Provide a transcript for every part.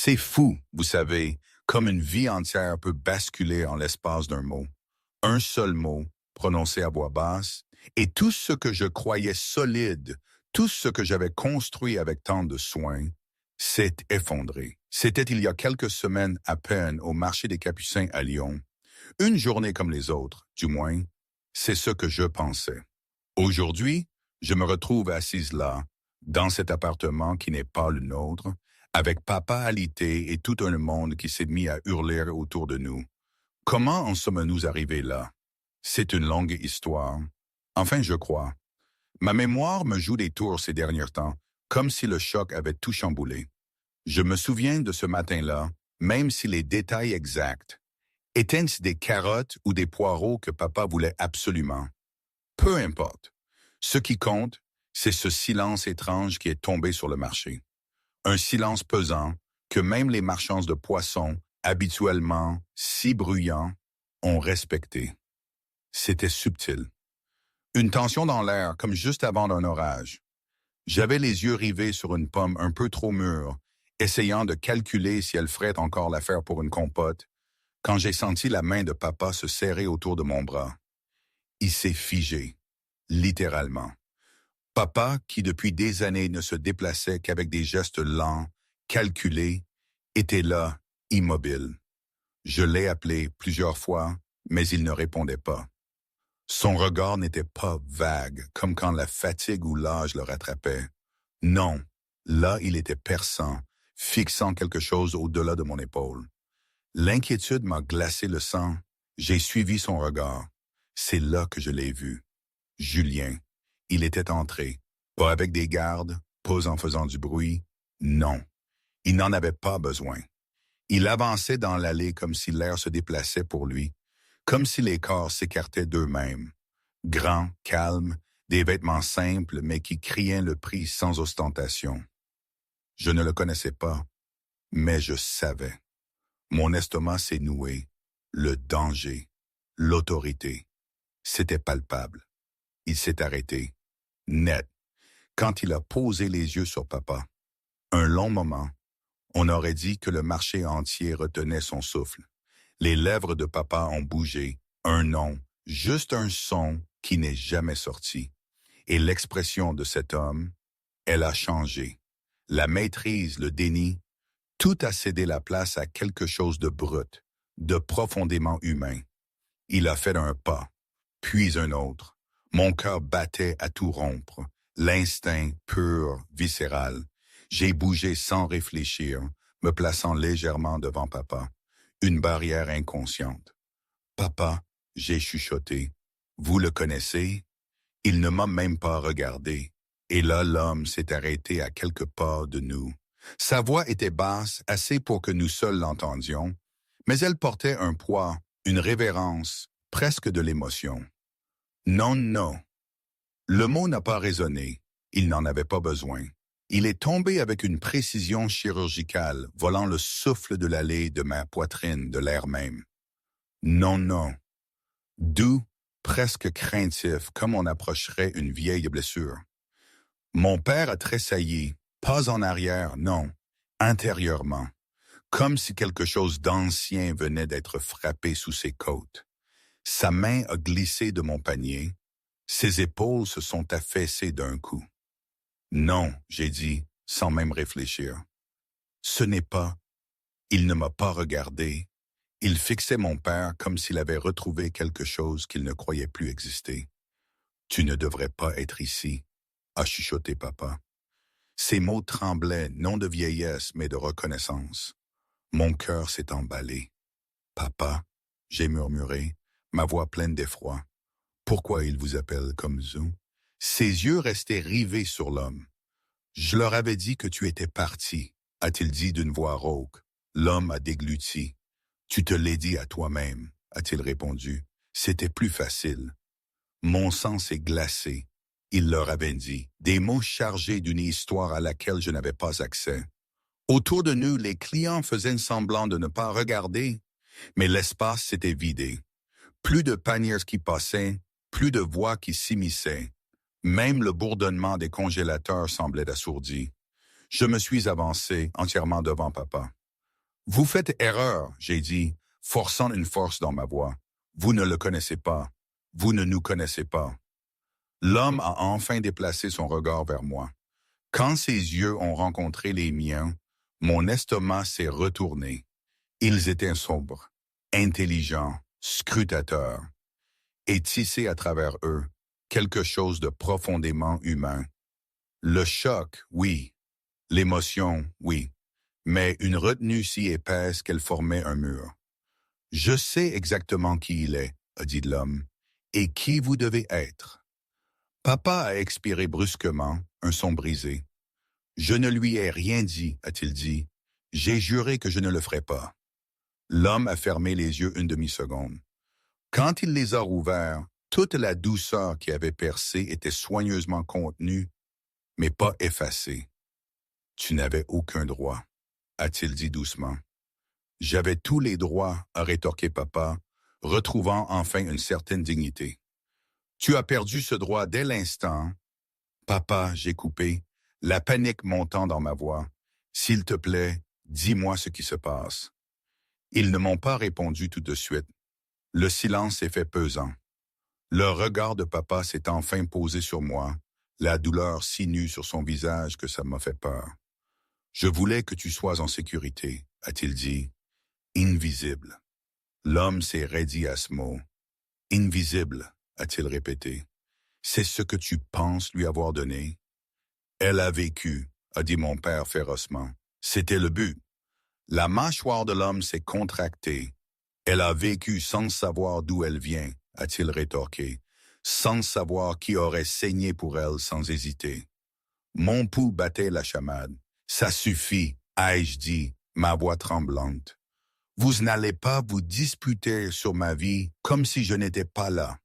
C'est fou, vous savez, comme une vie entière peut basculer en l'espace d'un mot. Un seul mot, prononcé à voix basse, et tout ce que je croyais solide, tout ce que j'avais construit avec tant de soin, s'est effondré. C'était il y a quelques semaines à peine au marché des Capucins à Lyon. Une journée comme les autres, du moins, c'est ce que je pensais. Aujourd'hui, je me retrouve assise là, dans cet appartement qui n'est pas le nôtre, avec papa alité et tout un monde qui s'est mis à hurler autour de nous. Comment en sommes-nous arrivés là? C'est une longue histoire. Enfin, je crois. Ma mémoire me joue des tours ces derniers temps, comme si le choc avait tout chamboulé. Je me souviens de ce matin-là, même si les détails exacts étaient-ce des carottes ou des poireaux que papa voulait absolument. Peu importe. Ce qui compte, c'est ce silence étrange qui est tombé sur le marché. Un silence pesant que même les marchands de poissons, habituellement si bruyants, ont respecté. C'était subtil. Une tension dans l'air, comme juste avant d'un orage. J'avais les yeux rivés sur une pomme un peu trop mûre, essayant de calculer si elle ferait encore l'affaire pour une compote, quand j'ai senti la main de papa se serrer autour de mon bras. Il s'est figé, littéralement. Papa, qui depuis des années ne se déplaçait qu'avec des gestes lents, calculés, était là, immobile. Je l'ai appelé plusieurs fois, mais il ne répondait pas. Son regard n'était pas vague, comme quand la fatigue ou l'âge le rattrapait. Non, là il était perçant, fixant quelque chose au-delà de mon épaule. L'inquiétude m'a glacé le sang. J'ai suivi son regard. C'est là que je l'ai vu. Julien. Il était entré. Pas avec des gardes, pas en faisant du bruit. Non. Il n'en avait pas besoin. Il avançait dans l'allée comme si l'air se déplaçait pour lui, comme si les corps s'écartaient d'eux-mêmes. Grand, calme, des vêtements simples mais qui criaient le prix sans ostentation. Je ne le connaissais pas, mais je savais. Mon estomac s'est noué. Le danger, l'autorité. C'était palpable. Il s'est arrêté. Net. Quand il a posé les yeux sur papa. Un long moment, on aurait dit que le marché entier retenait son souffle. Les lèvres de papa ont bougé. Un nom, juste un son qui n'est jamais sorti. Et l'expression de cet homme, elle a changé. La maîtrise, le déni, tout a cédé la place à quelque chose de brut, de profondément humain. Il a fait un pas, puis un autre. Mon cœur battait à tout rompre. L'instinct pur, viscéral. J'ai bougé sans réfléchir, me plaçant légèrement devant papa. Une barrière inconsciente. Papa, j'ai chuchoté. Vous le connaissez? Il ne m'a même pas regardé. Et là, l'homme s'est arrêté à quelques pas de nous. Sa voix était basse, assez pour que nous seuls l'entendions, mais elle portait un poids, une révérence, presque de l'émotion. Non, non. Le mot n'a pas résonné. Il n'en avait pas besoin. Il est tombé avec une précision chirurgicale, volant le souffle de l'allée de ma poitrine, de l'air même. Non, non. Doux, presque craintif, comme on approcherait une vieille blessure. Mon père a tressailli, pas en arrière, non, intérieurement, comme si quelque chose d'ancien venait d'être frappé sous ses côtes. Sa main a glissé de mon panier. Ses épaules se sont affaissées d'un coup. Non, j'ai dit, sans même réfléchir. Ce n'est pas. Il ne m'a pas regardé. Il fixait mon père comme s'il avait retrouvé quelque chose qu'il ne croyait plus exister. Tu ne devrais pas être ici, a chuchoté papa. Ses mots tremblaient, non de vieillesse, mais de reconnaissance. Mon cœur s'est emballé. Papa, j'ai murmuré, ma voix pleine d'effroi. Pourquoi il vous appelle comme Zou? Ses yeux restaient rivés sur l'homme. Je leur avais dit que tu étais parti, a-t-il dit d'une voix rauque. L'homme a dégluti. Tu te l'es dit à toi-même, a-t-il répondu. C'était plus facile. Mon sang s'est glacé. Il leur avait dit, des mots chargés d'une histoire à laquelle je n'avais pas accès. Autour de nous, les clients faisaient semblant de ne pas regarder, mais l'espace s'était vidé. Plus de paniers qui passaient, plus de voix qui s'immisçaient. Même le bourdonnement des congélateurs semblait assourdi. Je me suis avancé entièrement devant papa. Vous faites erreur, j'ai dit, forçant une force dans ma voix. Vous ne le connaissez pas. Vous ne nous connaissez pas. L'homme a enfin déplacé son regard vers moi. Quand ses yeux ont rencontré les miens, mon estomac s'est retourné. Ils étaient sombres, intelligents, scrutateurs, et tissé à travers eux quelque chose de profondément humain. Le choc, oui. L'émotion, oui. Mais une retenue si épaisse qu'elle formait un mur. Je sais exactement qui il est, a dit l'homme, et qui vous devez être. Papa a expiré brusquement, un son brisé. Je ne lui ai rien dit, a-t-il dit. J'ai juré que je ne le ferais pas. L'homme a fermé les yeux une demi-seconde. Quand il les a rouverts, toute la douceur qui avait percé était soigneusement contenue, mais pas effacée. Tu n'avais aucun droit, a-t-il dit doucement. J'avais tous les droits, a rétorqué papa, retrouvant enfin une certaine dignité. Tu as perdu ce droit dès l'instant. Papa, j'ai coupé, la panique montant dans ma voix. S'il te plaît, dis-moi ce qui se passe. Ils ne m'ont pas répondu tout de suite. Le silence s'est fait pesant. Le regard de papa s'est enfin posé sur moi, la douleur si nue sur son visage que ça m'a fait peur. Je voulais que tu sois en sécurité, a-t-il dit. Invisible. L'homme s'est raidi à ce mot. Invisible, a-t-il répété. C'est ce que tu penses lui avoir donné? Elle a vécu, a dit mon père férocement. C'était le but. La mâchoire de l'homme s'est contractée. Elle a vécu sans savoir d'où elle vient, a-t-il rétorqué, sans savoir qui aurait saigné pour elle sans hésiter. Mon pouls battait la chamade. Ça suffit, ai-je dit, ma voix tremblante. Vous n'allez pas vous disputer sur ma vie comme si je n'étais pas là.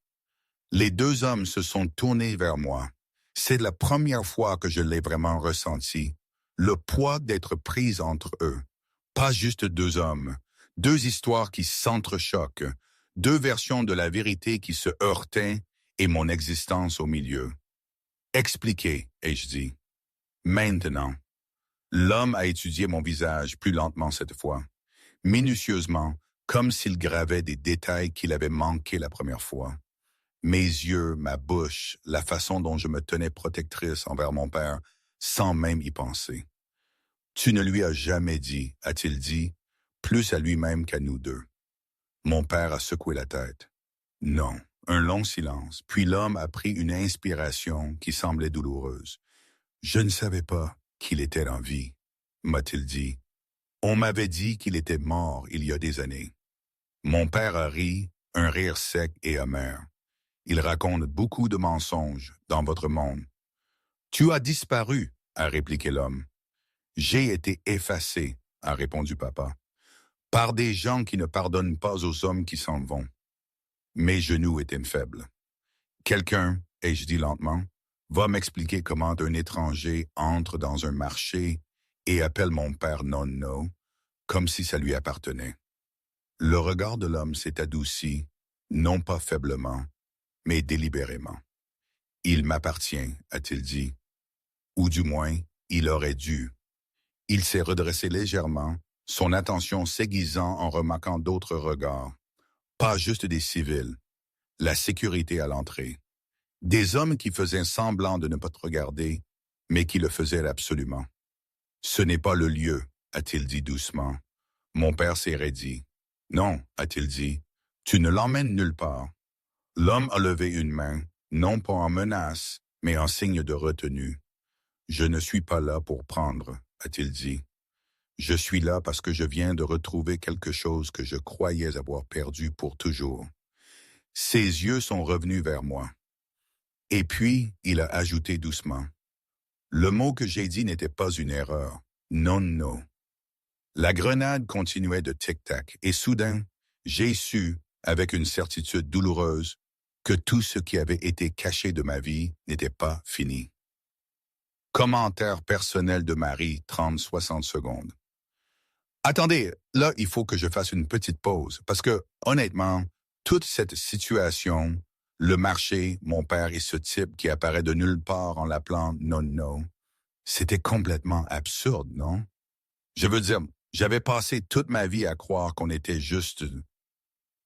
Les deux hommes se sont tournés vers moi. C'est la première fois que je l'ai vraiment ressenti. Le poids d'être pris entre eux. Pas juste deux hommes, deux histoires qui s'entrechoquent, deux versions de la vérité qui se heurtaient et mon existence au milieu. Expliquez, ai-je dit. Maintenant. L'homme a étudié mon visage plus lentement cette fois, minutieusement, comme s'il gravait des détails qu'il avait manqués la première fois. Mes yeux, ma bouche, la façon dont je me tenais protectrice envers mon père, sans même y penser. Tu ne lui as jamais dit, a-t-il dit, plus à lui-même qu'à nous deux. Mon père a secoué la tête. Non, un long silence, puis l'homme a pris une inspiration qui semblait douloureuse. Je ne savais pas qu'il était en vie, m'a-t-il dit. On m'avait dit qu'il était mort il y a des années. Mon père a ri, un rire sec et amer. Il raconte beaucoup de mensonges dans votre monde. Tu as disparu, a répliqué l'homme. J'ai été effacé, a répondu papa, par des gens qui ne pardonnent pas aux hommes qui s'en vont. Mes genoux étaient faibles. Quelqu'un, ai-je dit lentement, va m'expliquer comment un étranger entre dans un marché et appelle mon père nonno, comme si ça lui appartenait. Le regard de l'homme s'est adouci, non pas faiblement, mais délibérément. Il m'appartient, a-t-il dit. Ou du moins, il aurait dû. Il s'est redressé légèrement, son attention s'aiguisant en remarquant d'autres regards. Pas juste des civils. La sécurité à l'entrée. Des hommes qui faisaient semblant de ne pas te regarder, mais qui le faisaient absolument. Ce n'est pas le lieu, a-t-il dit doucement. Mon père s'est raidi. Non, a-t-il dit, tu ne l'emmènes nulle part. L'homme a levé une main, non pas en menace, mais en signe de retenue. Je ne suis pas là pour prendre, a-t-il dit. Je suis là parce que je viens de retrouver quelque chose que je croyais avoir perdu pour toujours. Ses yeux sont revenus vers moi. Et puis, il a ajouté doucement. Le mot que j'ai dit n'était pas une erreur. Non, non. La grenade continuait de tic-tac, et soudain, j'ai su, avec une certitude douloureuse, que tout ce qui avait été caché de ma vie n'était pas fini. Commentaire personnel de Marie, 30-60 secondes. Attendez, là, il faut que je fasse une petite pause, parce que, honnêtement, toute cette situation, le marché, mon père et ce type qui apparaît de nulle part en l'appelant non, c'était complètement absurde, non? Je veux dire, J'avais passé toute ma vie à croire qu'on était juste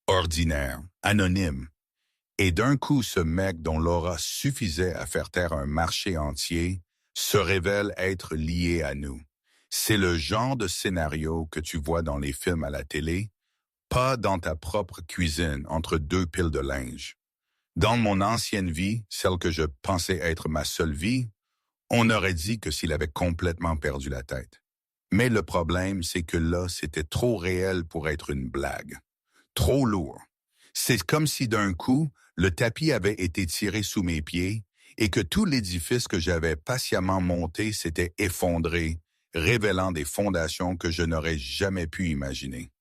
ordinaire, anonyme. Et d'un coup, ce mec dont l'aura suffisait à faire taire un marché entier se révèle être lié à nous. C'est le genre de scénario que tu vois dans les films à la télé, pas dans ta propre cuisine entre deux piles de linge. Dans mon ancienne vie, celle que je pensais être ma seule vie, on aurait dit que s'il avait complètement perdu la tête. Mais le problème, c'est que là, c'était trop réel pour être une blague. Trop lourd. C'est comme si d'un coup, le tapis avait été tiré sous mes pieds et que tout l'édifice que j'avais patiemment monté s'était effondré, révélant des fondations que je n'aurais jamais pu imaginer.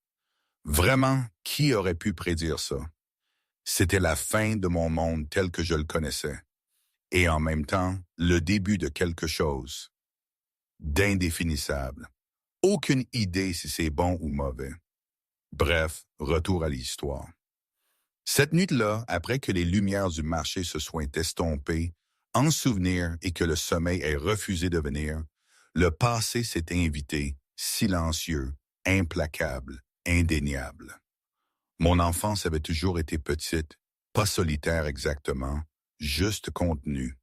Vraiment, qui aurait pu prédire ça? C'était la fin de mon monde tel que je le connaissais, et en même temps, le début de quelque chose d'indéfinissable. Aucune idée si c'est bon ou mauvais. Bref, retour à l'histoire. Cette nuit-là, après que les lumières du marché se soient estompées, en souvenir et que le sommeil ait refusé de venir, le passé s'est invité, silencieux, implacable, indéniable. Mon enfance avait toujours été petite, pas solitaire exactement, juste contenue.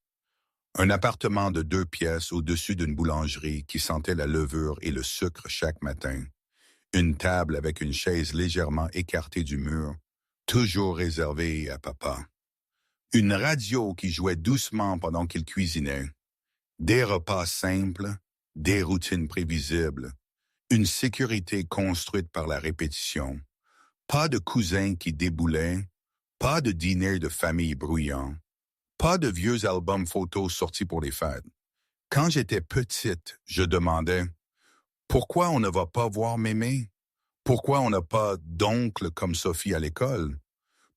Un appartement de 2 pièces au-dessus d'une boulangerie qui sentait la levure et le sucre chaque matin. Une table avec une chaise légèrement écartée du mur, toujours réservée à papa. Une radio qui jouait doucement pendant qu'il cuisinait. Des repas simples, des routines prévisibles. Une sécurité construite par la répétition. Pas de cousins qui déboulaient, pas de dîner de famille bruyant, pas de vieux albums photos sortis pour les fêtes. Quand j'étais petite, je demandais « Pourquoi on ne va pas voir mémé? Pourquoi on n'a pas d'oncle comme Sophie à l'école?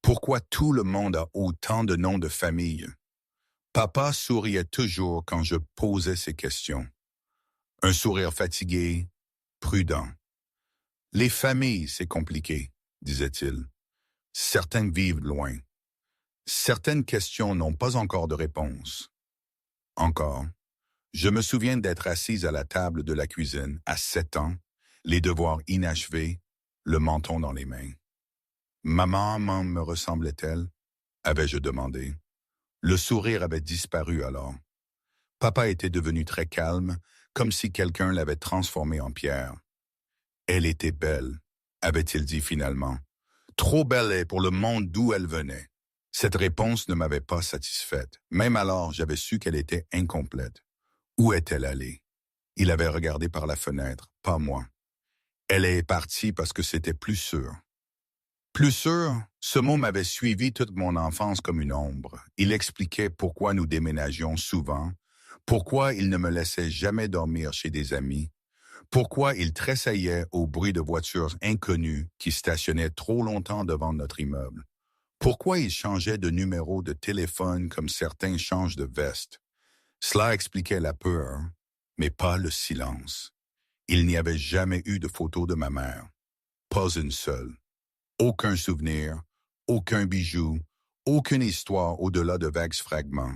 Pourquoi tout le monde a autant de noms de famille? » Papa souriait toujours quand je posais ces questions. Un sourire fatigué, prudent. « Les familles, c'est compliqué, » disait-il. « Certaines vivent loin. Certaines questions n'ont pas encore de réponse. » Encore. Je me souviens d'être assise à la table de la cuisine à 7 ans, les devoirs inachevés, le menton dans les mains. Maman me ressemblait-elle? Avais-je demandé. Le sourire avait disparu alors. Papa était devenu très calme, comme si quelqu'un l'avait transformé en pierre. Elle était belle, avait-il dit finalement. Trop belle pour le monde d'où elle venait. Cette réponse ne m'avait pas satisfaite. Même alors, j'avais su qu'elle était incomplète. Où est-elle allée? Il avait regardé par la fenêtre, pas moi. Elle est partie parce que c'était plus sûr. Plus sûr, ce mot m'avait suivi toute mon enfance comme une ombre. Il expliquait pourquoi nous déménagions souvent, pourquoi il ne me laissait jamais dormir chez des amis, pourquoi il tressaillait au bruit de voitures inconnues qui stationnaient trop longtemps devant notre immeuble, pourquoi il changeait de numéro de téléphone comme certains changent de veste. Cela expliquait la peur, mais pas le silence. Il n'y avait jamais eu de photo de ma mère. Pas une seule. Aucun souvenir, aucun bijou, aucune histoire au-delà de vagues fragments.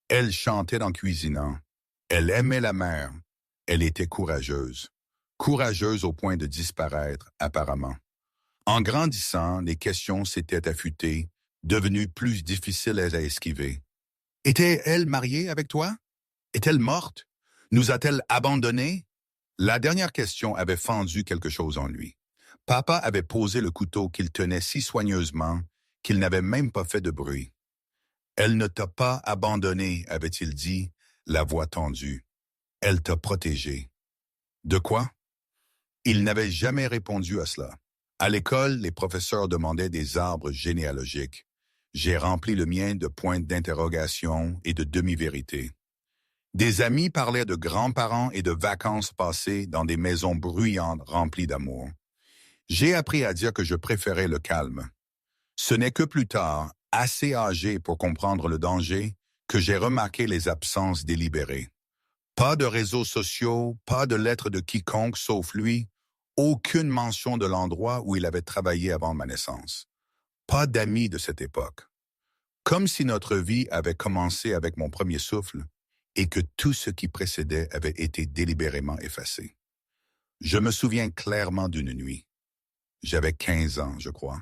Elle chantait en cuisinant. Elle aimait la mer. Elle était courageuse. Courageuse au point de disparaître, apparemment. En grandissant, les questions s'étaient affûtées, devenues plus difficiles à esquiver. Était-elle mariée avec toi? Est-elle morte? Nous a-t-elle abandonnés? La dernière question avait fendu quelque chose en lui. Papa avait posé le couteau qu'il tenait si soigneusement qu'il n'avait même pas fait de bruit. « Elle ne t'a pas abandonné, avait-il dit, la voix tendue. Elle t'a protégé. » De quoi? Il n'avait jamais répondu à cela. À l'école, les professeurs demandaient des arbres généalogiques. J'ai rempli le mien de points d'interrogation et de demi-vérités. Des amis parlaient de grands-parents et de vacances passées dans des maisons bruyantes remplies d'amour. J'ai appris à dire que je préférais le calme. Ce n'est que plus tard, assez âgé pour comprendre le danger, que j'ai remarqué les absences délibérées. Pas de réseaux sociaux, pas de lettres de quiconque sauf lui, aucune mention de l'endroit où il avait travaillé avant ma naissance. Pas d'amis de cette époque. Comme si notre vie avait commencé avec mon premier souffle et que tout ce qui précédait avait été délibérément effacé. Je me souviens clairement d'une nuit. J'avais 15 ans, je crois.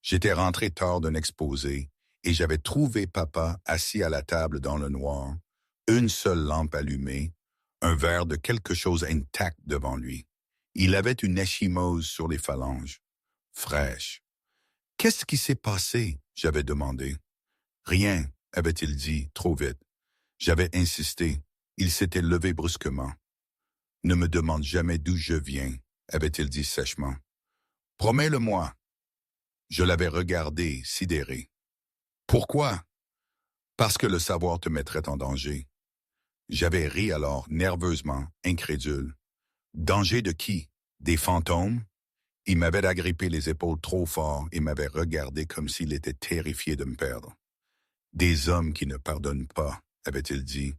J'étais rentré tard d'un exposé et j'avais trouvé papa assis à la table dans le noir, une seule lampe allumée, un verre de quelque chose intact devant lui. Il avait une échymose sur les phalanges, fraîche. Qu'est-ce qui s'est passé? J'avais demandé. Rien, avait-il dit, trop vite. J'avais insisté. Il s'était levé brusquement. Ne me demande jamais d'où je viens, avait-il dit sèchement. Promets-le-moi. Je l'avais regardé, sidéré. Pourquoi? Parce que le savoir te mettrait en danger. J'avais ri alors, nerveusement, incrédule. Danger de qui? Des fantômes? Il m'avait agrippé les épaules trop fort et m'avait regardé comme s'il était terrifié de me perdre. Des hommes qui ne pardonnent pas, avait-il dit,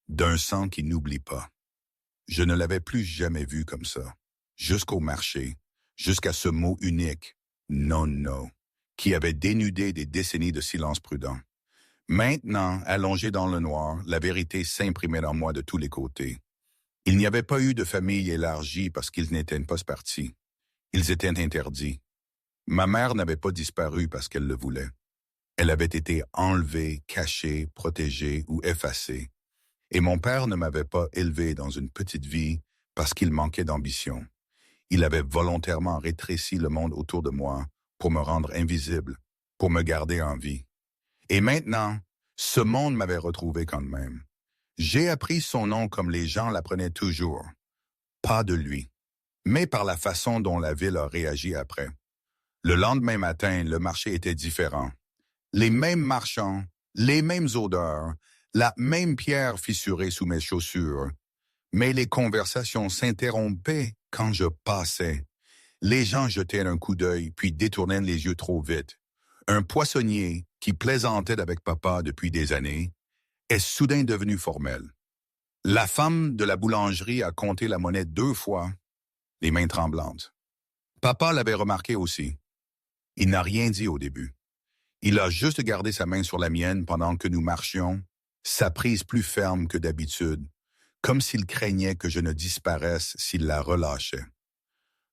d'un sang qui n'oublie pas. Je ne l'avais plus jamais vu comme ça, jusqu'au marché, jusqu'à ce mot unique, non, non, qui avait dénudé des décennies de silence prudent. Maintenant, allongé dans le noir, la vérité s'imprimait en moi de tous les côtés. Il n'y avait pas eu de famille élargie parce qu'ils n'étaient pas partis. Ils étaient interdits. Ma mère n'avait pas disparu parce qu'elle le voulait. Elle avait été enlevée, cachée, protégée ou effacée. Et mon père ne m'avait pas élevé dans une petite vie parce qu'il manquait d'ambition. Il avait volontairement rétréci le monde autour de moi pour me rendre invisible, pour me garder en vie. Et maintenant, ce monde m'avait retrouvé quand même. J'ai appris son nom comme les gens l'apprenaient toujours. Pas de lui, mais par la façon dont la ville a réagi après. Le lendemain matin, le marché était différent. Les mêmes marchands, les mêmes odeurs, la même pierre fissurée sous mes chaussures. Mais les conversations s'interrompaient quand je passais. Les gens jetaient un coup d'œil puis détournaient les yeux trop vite. Un poissonnier qui plaisantait avec papa depuis des années est soudain devenu formel. La femme de la boulangerie a compté la monnaie 2 fois, les mains tremblantes. Papa l'avait remarqué aussi. Il n'a rien dit au début. Il a juste gardé sa main sur la mienne pendant que nous marchions, sa prise plus ferme que d'habitude, comme s'il craignait que je ne disparaisse s'il la relâchait.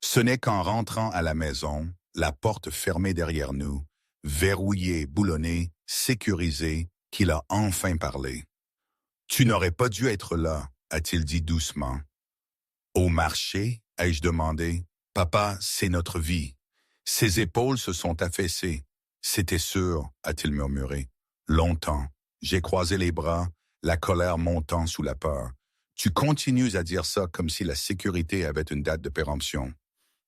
Ce n'est qu'en rentrant à la maison, la porte fermée derrière nous, verrouillée, boulonnée, sécurisée, qu'il a enfin parlé. « Tu n'aurais pas dû être là », a-t-il dit doucement. « Au marché ?» ai-je demandé. « Papa, c'est notre vie. » Ses épaules se sont affaissées. « C'était sûr », a-t-il murmuré. « Longtemps. J'ai croisé les bras, la colère montant sous la peur. Tu continues à dire ça comme si la sécurité avait une date de péremption. »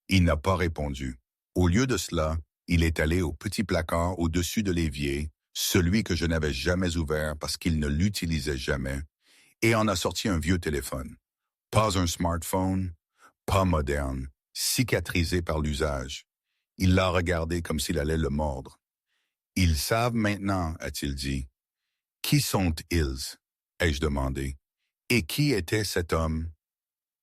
Il n'a pas répondu. Au lieu de cela, il est allé au petit placard au-dessus de l'évier, celui que je n'avais jamais ouvert parce qu'il ne l'utilisait jamais, et en a sorti un vieux téléphone. Pas un smartphone, pas moderne, cicatrisé par l'usage. Il l'a regardé comme s'il allait le mordre. « Ils savent maintenant, a-t-il dit. »« Qui sont-ils » ai-je demandé. « Et qui était cet homme ?»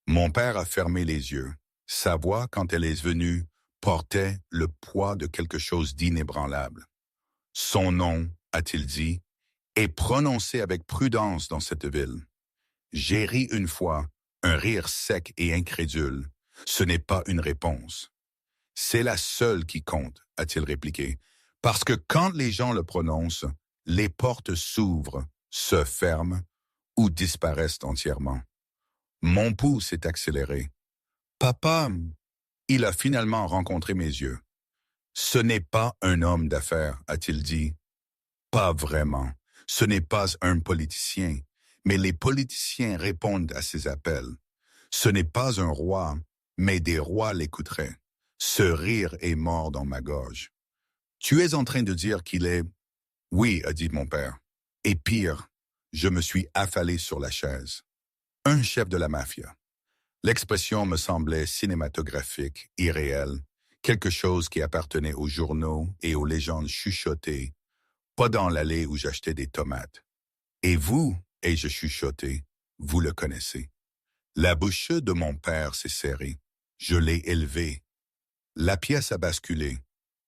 Mon père a fermé les yeux. Sa voix, quand elle est venue, portait le poids de quelque chose d'inébranlable. « Son nom, a-t-il dit, est prononcé avec prudence dans cette ville. J'ai ri une fois, un rire sec et incrédule. Ce n'est pas une réponse. C'est la seule qui compte, a-t-il répliqué, parce que quand les gens le prononcent, les portes s'ouvrent, se ferment ou disparaissent entièrement. Mon pouls s'est accéléré. Papa, il a finalement rencontré mes yeux. Ce n'est pas un homme d'affaires, a-t-il dit. Pas vraiment. Ce n'est pas un politicien, mais les politiciens répondent à ses appels. Ce n'est pas un roi, mais des rois l'écouteraient. Ce rire est mort dans ma gorge. Tu es en train de dire qu'il est... Oui, a dit mon père. Et pire, je me suis affalé sur la chaise. Un chef de la mafia. L'expression me semblait cinématographique, irréelle, quelque chose qui appartenait aux journaux et aux légendes chuchotées, pas dans l'allée où j'achetais des tomates. Et vous, ai-je chuchoté, vous le connaissez. La bouche de mon père s'est serrée. Je l'ai élevé. La pièce a basculé.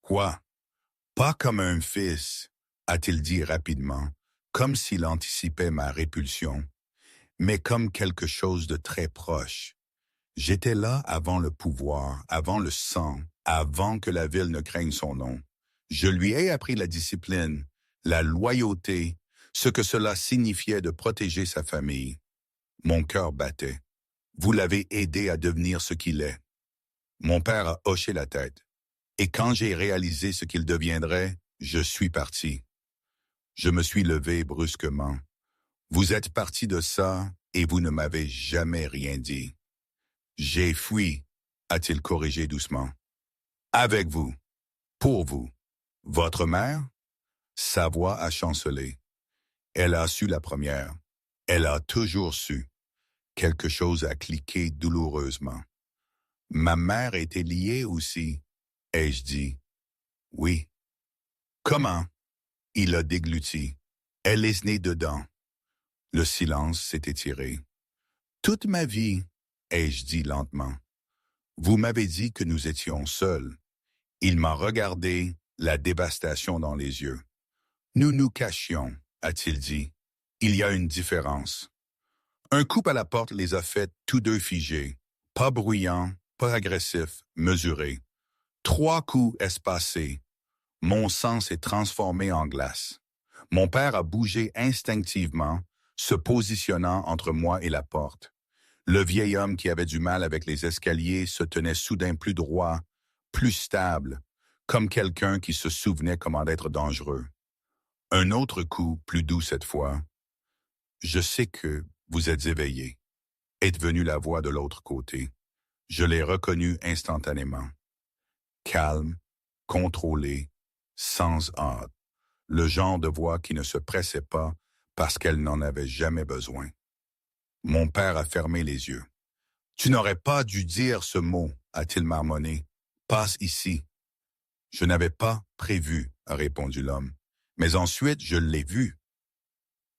Quoi? Pas comme un fils, a-t-il dit rapidement, comme s'il anticipait ma répulsion, mais comme quelque chose de très proche. J'étais là avant le pouvoir, avant le sang, avant que la ville ne craigne son nom. Je lui ai appris la discipline, la loyauté, ce que cela signifiait de protéger sa famille. Mon cœur battait. Vous l'avez aidé à devenir ce qu'il est. Mon père a hoché la tête. Et quand j'ai réalisé ce qu'il deviendrait, je suis parti. Je me suis levé brusquement. Vous êtes parti de ça et vous ne m'avez jamais rien dit. J'ai fui, a-t-il corrigé doucement. Avec vous, pour vous. Votre mère? Sa voix a chancelé. Elle a su la première. Elle a toujours su. Quelque chose a cliqué douloureusement. Ma mère était liée aussi, ai-je dit. Oui. Comment? Il a dégluti. Elle est née dedans. Le silence s'est étiré. Toute ma vie, ai-je dit lentement. Vous m'avez dit que nous étions seuls. Il m'a regardé, la dévastation dans les yeux. Nous nous cachions, a-t-il dit. Il y a une différence. Un coup à la porte les a fait tous deux figés. Pas bruyants, pas agressifs, mesurés. 3 coups espacés. Mon sang s'est transformé en glace. Mon père a bougé instinctivement, se positionnant entre moi et la porte. Le vieil homme qui avait du mal avec les escaliers se tenait soudain plus droit, plus stable, comme quelqu'un qui se souvenait comment être dangereux. Un autre coup, plus doux cette fois. Je sais que vous êtes éveillé. Est venue la voix de l'autre côté. Je l'ai reconnue instantanément. Calme, contrôlée, sans hâte. Le genre de voix qui ne se pressait pas parce qu'elle n'en avait jamais besoin. Mon père a fermé les yeux. Tu n'aurais pas dû dire ce mot, a-t-il marmonné. Passe ici. Je n'avais pas prévu, a répondu l'homme. Mais ensuite, je l'ai vu.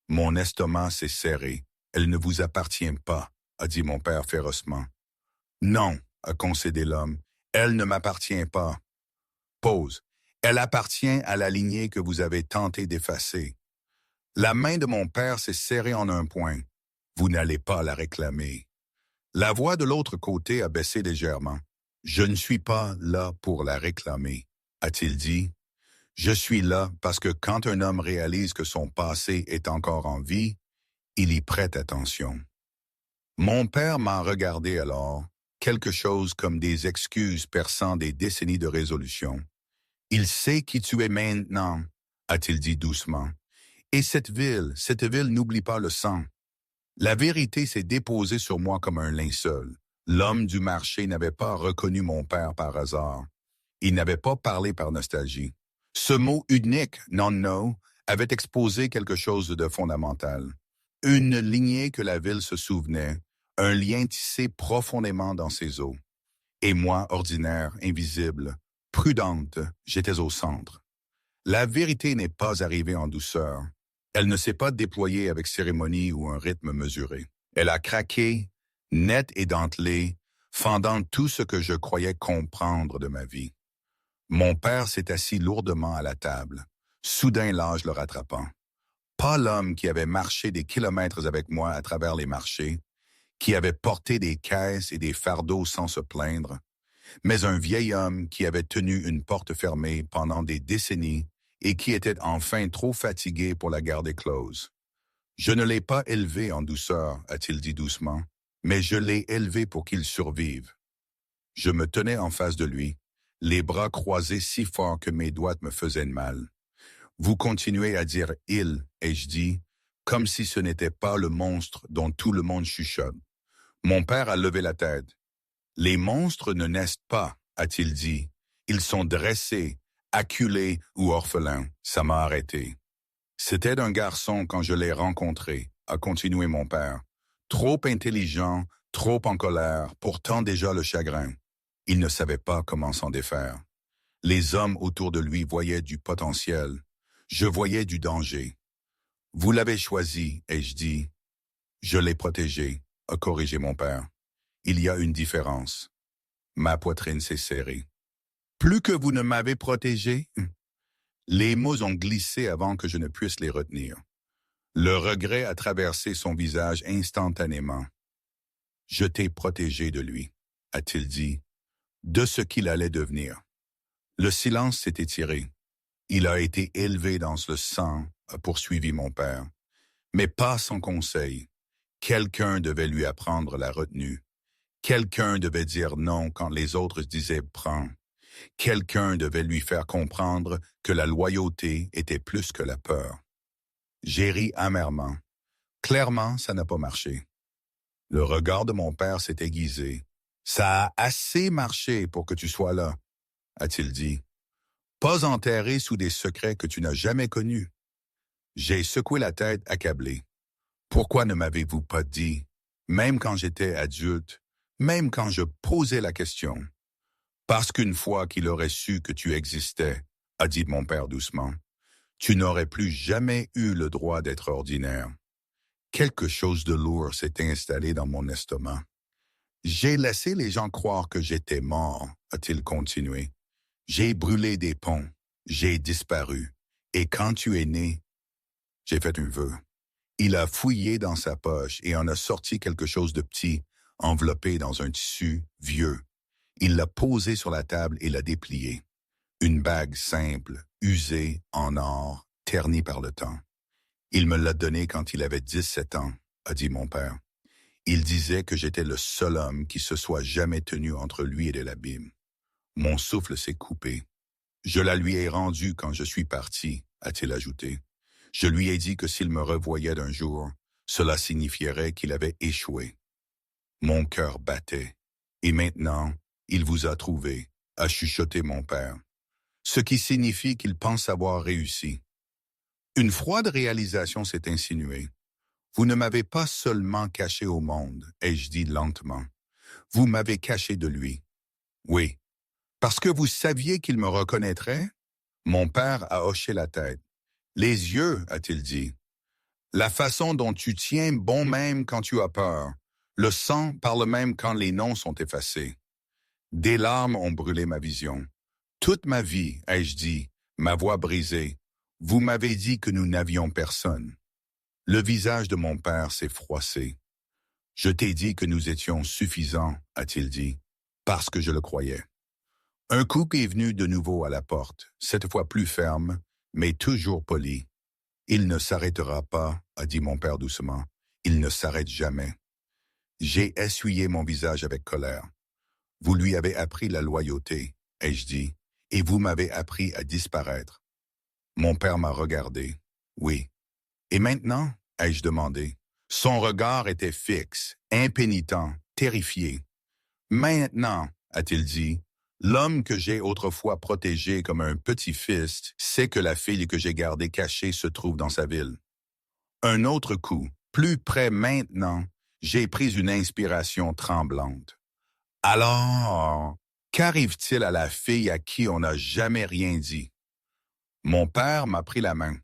Mon estomac s'est serré. Elle ne vous appartient pas, a dit mon père férocement. Non, a concédé l'homme. Elle ne m'appartient pas. Pause. Elle appartient à la lignée que vous avez tenté d'effacer. La main de mon père s'est serrée en un point. Vous n'allez pas la réclamer. La voix de l'autre côté a baissé légèrement. Je ne suis pas là pour la réclamer, a-t-il dit. Je suis là parce que quand un homme réalise que son passé est encore en vie, il y prête attention. Mon père m'a regardé alors, quelque chose comme des excuses perçant des décennies de résolution. Il sait qui tu es maintenant, a-t-il dit doucement. Et cette ville n'oublie pas le sang. La vérité s'est déposée sur moi comme un linceul. L'homme du marché n'avait pas reconnu mon père par hasard. Il n'avait pas parlé par nostalgie. Ce mot unique, non-no, avait exposé quelque chose de fondamental. Une lignée que la ville se souvenait, un lien tissé profondément dans ses os. Et moi, ordinaire, invisible, prudente, j'étais au centre. La vérité n'est pas arrivée en douceur. Elle ne s'est pas déployée avec cérémonie ou un rythme mesuré. Elle a craqué, nette et dentelée, fendant tout ce que je croyais comprendre de ma vie. Mon père s'est assis lourdement à la table, soudain l'âge le rattrapant. Pas l'homme qui avait marché des kilomètres avec moi à travers les marchés, qui avait porté des caisses et des fardeaux sans se plaindre, mais un vieil homme qui avait tenu une porte fermée pendant des décennies et qui était enfin trop fatigué pour la garder close. Je ne l'ai pas élevé en douceur, a-t-il dit doucement, mais je l'ai élevé pour qu'il survive. Je me tenais en face de lui, les bras croisés si fort que mes doigts me faisaient mal. Vous continuez à dire « il », ai-je dit, comme si ce n'était pas le monstre dont tout le monde chuchote. Mon père a levé la tête. « Les monstres ne naissent pas », a-t-il dit. « Ils sont dressés, acculés ou orphelins. » Ça m'a arrêté. « C'était un garçon quand je l'ai rencontré », a continué mon père. « Trop intelligent, trop en colère, pourtant déjà le chagrin. Il ne savait pas comment s'en défaire. Les hommes autour de lui voyaient du potentiel. Je voyais du danger. « Vous l'avez choisi », ai-je dit. « Je l'ai protégé », a corrigé mon père. « Il y a une différence. » Ma poitrine s'est serrée. « Plus que vous ne m'avez protégé ?» Les mots ont glissé avant que je ne puisse les retenir. Le regret a traversé son visage instantanément. Je t'ai protégé de lui, a-t-il dit, de ce qu'il allait devenir. Le silence s'est étiré. Il a été élevé dans le sang, a poursuivi mon père, mais pas sans conseil. Quelqu'un devait lui apprendre la retenue. Quelqu'un devait dire non quand les autres disaient prends. Quelqu'un devait lui faire comprendre que la loyauté était plus que la peur. J'ai ri amèrement. Clairement, ça n'a pas marché. Le regard de mon père s'est aiguisé. Ça a assez marché pour que tu sois là, a-t-il dit. Pas enterré sous des secrets que tu n'as jamais connus. J'ai secoué la tête accablé. Pourquoi ne m'avez-vous pas dit, même quand j'étais adulte, même quand je posais la question? Parce qu'une fois qu'il aurait su que tu existais, a dit mon père doucement, tu n'aurais plus jamais eu le droit d'être ordinaire. Quelque chose de lourd s'est installé dans mon estomac. J'ai laissé les gens croire que j'étais mort, a-t-il continué. J'ai brûlé des ponts, j'ai disparu. Et quand tu es né, j'ai fait un vœu. Il a fouillé dans sa poche et en a sorti quelque chose de petit, enveloppé dans un tissu vieux. Il l'a posé sur la table et l'a déplié. Une bague simple, usée, en or, ternie par le temps. Il me l'a donnée quand il avait 17 ans, a dit mon père. Il disait que j'étais le seul homme qui se soit jamais tenu entre lui et de l'abîme. Mon souffle s'est coupé. Je la lui ai rendue quand je suis parti, a-t-il ajouté. Je lui ai dit que s'il me revoyait d'un jour, cela signifierait qu'il avait échoué. Mon cœur battait. Et maintenant, il vous a trouvé, a chuchoté mon père. Ce qui signifie qu'il pense avoir réussi. Une froide réalisation s'est insinuée. Vous ne m'avez pas seulement caché au monde, ai-je dit lentement. Vous m'avez caché de lui. Oui. Parce que vous saviez qu'il me reconnaîtrait? Mon père a hoché la tête. Les yeux, a-t-il dit. La façon dont tu tiens bon même quand tu as peur. Le sang parle même quand les noms sont effacés. Des larmes ont brûlé ma vision. Toute ma vie, ai-je dit, ma voix brisée, vous m'avez dit que nous n'avions personne. Le visage de mon père s'est froissé. Je t'ai dit que nous étions suffisants, a-t-il dit, parce que je le croyais. Un couple est venu de nouveau à la porte, cette fois plus ferme, mais toujours poli. Il ne s'arrêtera pas, a dit mon père doucement. Il ne s'arrête jamais. J'ai essuyé mon visage avec colère. Vous lui avez appris la loyauté, ai-je dit, et vous m'avez appris à disparaître. Mon père m'a regardé. Oui. Et maintenant, ai-je demandé. Son regard était fixe, impénitent, terrifié. Maintenant, a-t-il dit, l'homme que j'ai autrefois protégé comme un petit-fils sait que la fille que j'ai gardée cachée se trouve dans sa ville. Un autre coup, plus près maintenant, j'ai pris une inspiration tremblante. Alors, qu'arrive-t-il à la fille à qui on n'a jamais rien dit? Mon père m'a pris la main.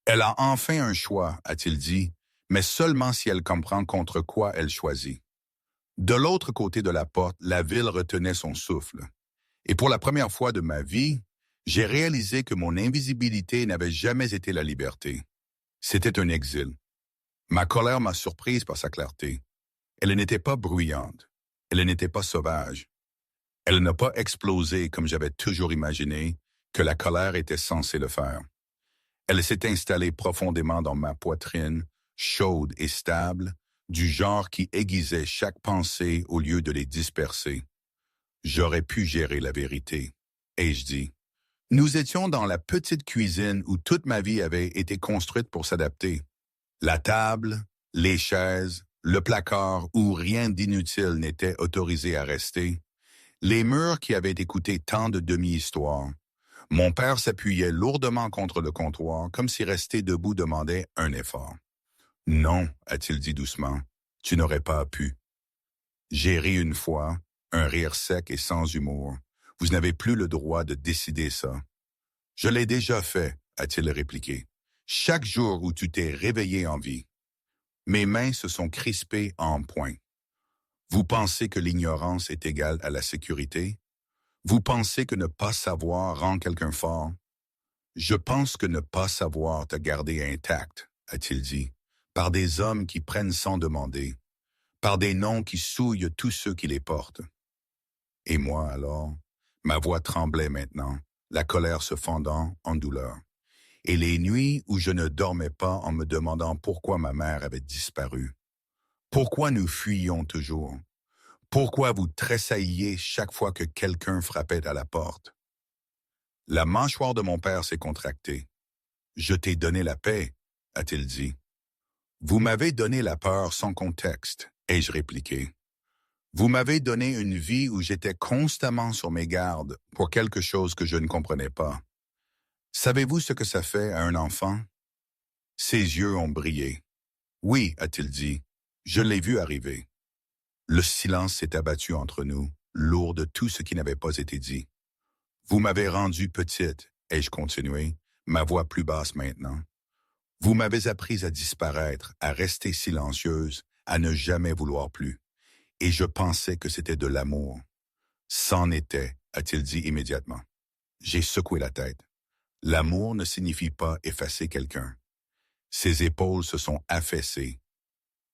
Elle a enfin un choix, a-t-il dit, mais seulement si elle comprend contre quoi elle choisit. De l'autre côté de la porte, la ville retenait son souffle. Et pour la première fois de ma vie, j'ai réalisé que mon invisibilité n'avait jamais été la liberté. C'était un exil. Ma colère m'a surprise par sa clarté. Elle n'était pas bruyante. Elle n'était pas sauvage. Elle n'a pas explosé comme j'avais toujours imaginé que la colère était censée le faire. Elle s'est installée profondément dans ma poitrine, chaude et stable, du genre qui aiguisait chaque pensée au lieu de les disperser. J'aurais pu gérer la vérité, ai-je dit. Nous étions dans la petite cuisine où toute ma vie avait été construite pour s'adapter. La table, les chaises, le placard où rien d'inutile n'était autorisé à rester, les murs qui avaient écouté tant de demi-histoires. Mon père s'appuyait lourdement contre le comptoir, comme si rester debout demandait un effort. « Non, a-t-il dit doucement, tu n'aurais pas pu. » J'ai ri une fois, un rire sec et sans humour. « Vous n'avez plus le droit de décider ça. »« Je l'ai déjà fait, a-t-il répliqué. Chaque jour où tu t'es réveillé en vie. » Mes mains se sont crispées en poing. Vous pensez que l'ignorance est égale à la sécurité? Vous pensez que ne pas savoir rend quelqu'un fort? Je pense que ne pas savoir t'a gardé intact, a-t-il dit, par des hommes qui prennent sans demander. par des noms qui souillent tous ceux qui les portent. Et moi, alors, ma voix tremblait maintenant, la colère se fendant en douleur. Et les nuits où je ne dormais pas en me demandant pourquoi ma mère avait disparu. Pourquoi nous fuyions toujours? Pourquoi vous tressailliez chaque fois que quelqu'un frappait à la porte? La mâchoire de mon père s'est contractée. Je t'ai donné la paix, a-t-il dit. Vous m'avez donné la peur sans contexte, ai-je répliqué. Vous m'avez donné une vie où j'étais constamment sur mes gardes pour quelque chose que je ne comprenais pas. Savez-vous ce que ça fait à un enfant? Ses yeux ont brillé. Oui, a-t-il dit, je l'ai vu arriver. Le silence s'est abattu entre nous, lourd de tout ce qui n'avait pas été dit. Vous m'avez rendue petite, ai-je continué, ma voix plus basse maintenant. Vous m'avez appris à disparaître, à rester silencieuse, à ne jamais vouloir plus. Et je pensais que c'était de l'amour. C'en était, a-t-il dit immédiatement. J'ai secoué la tête. L'amour ne signifie pas effacer quelqu'un. Ses épaules se sont affaissées.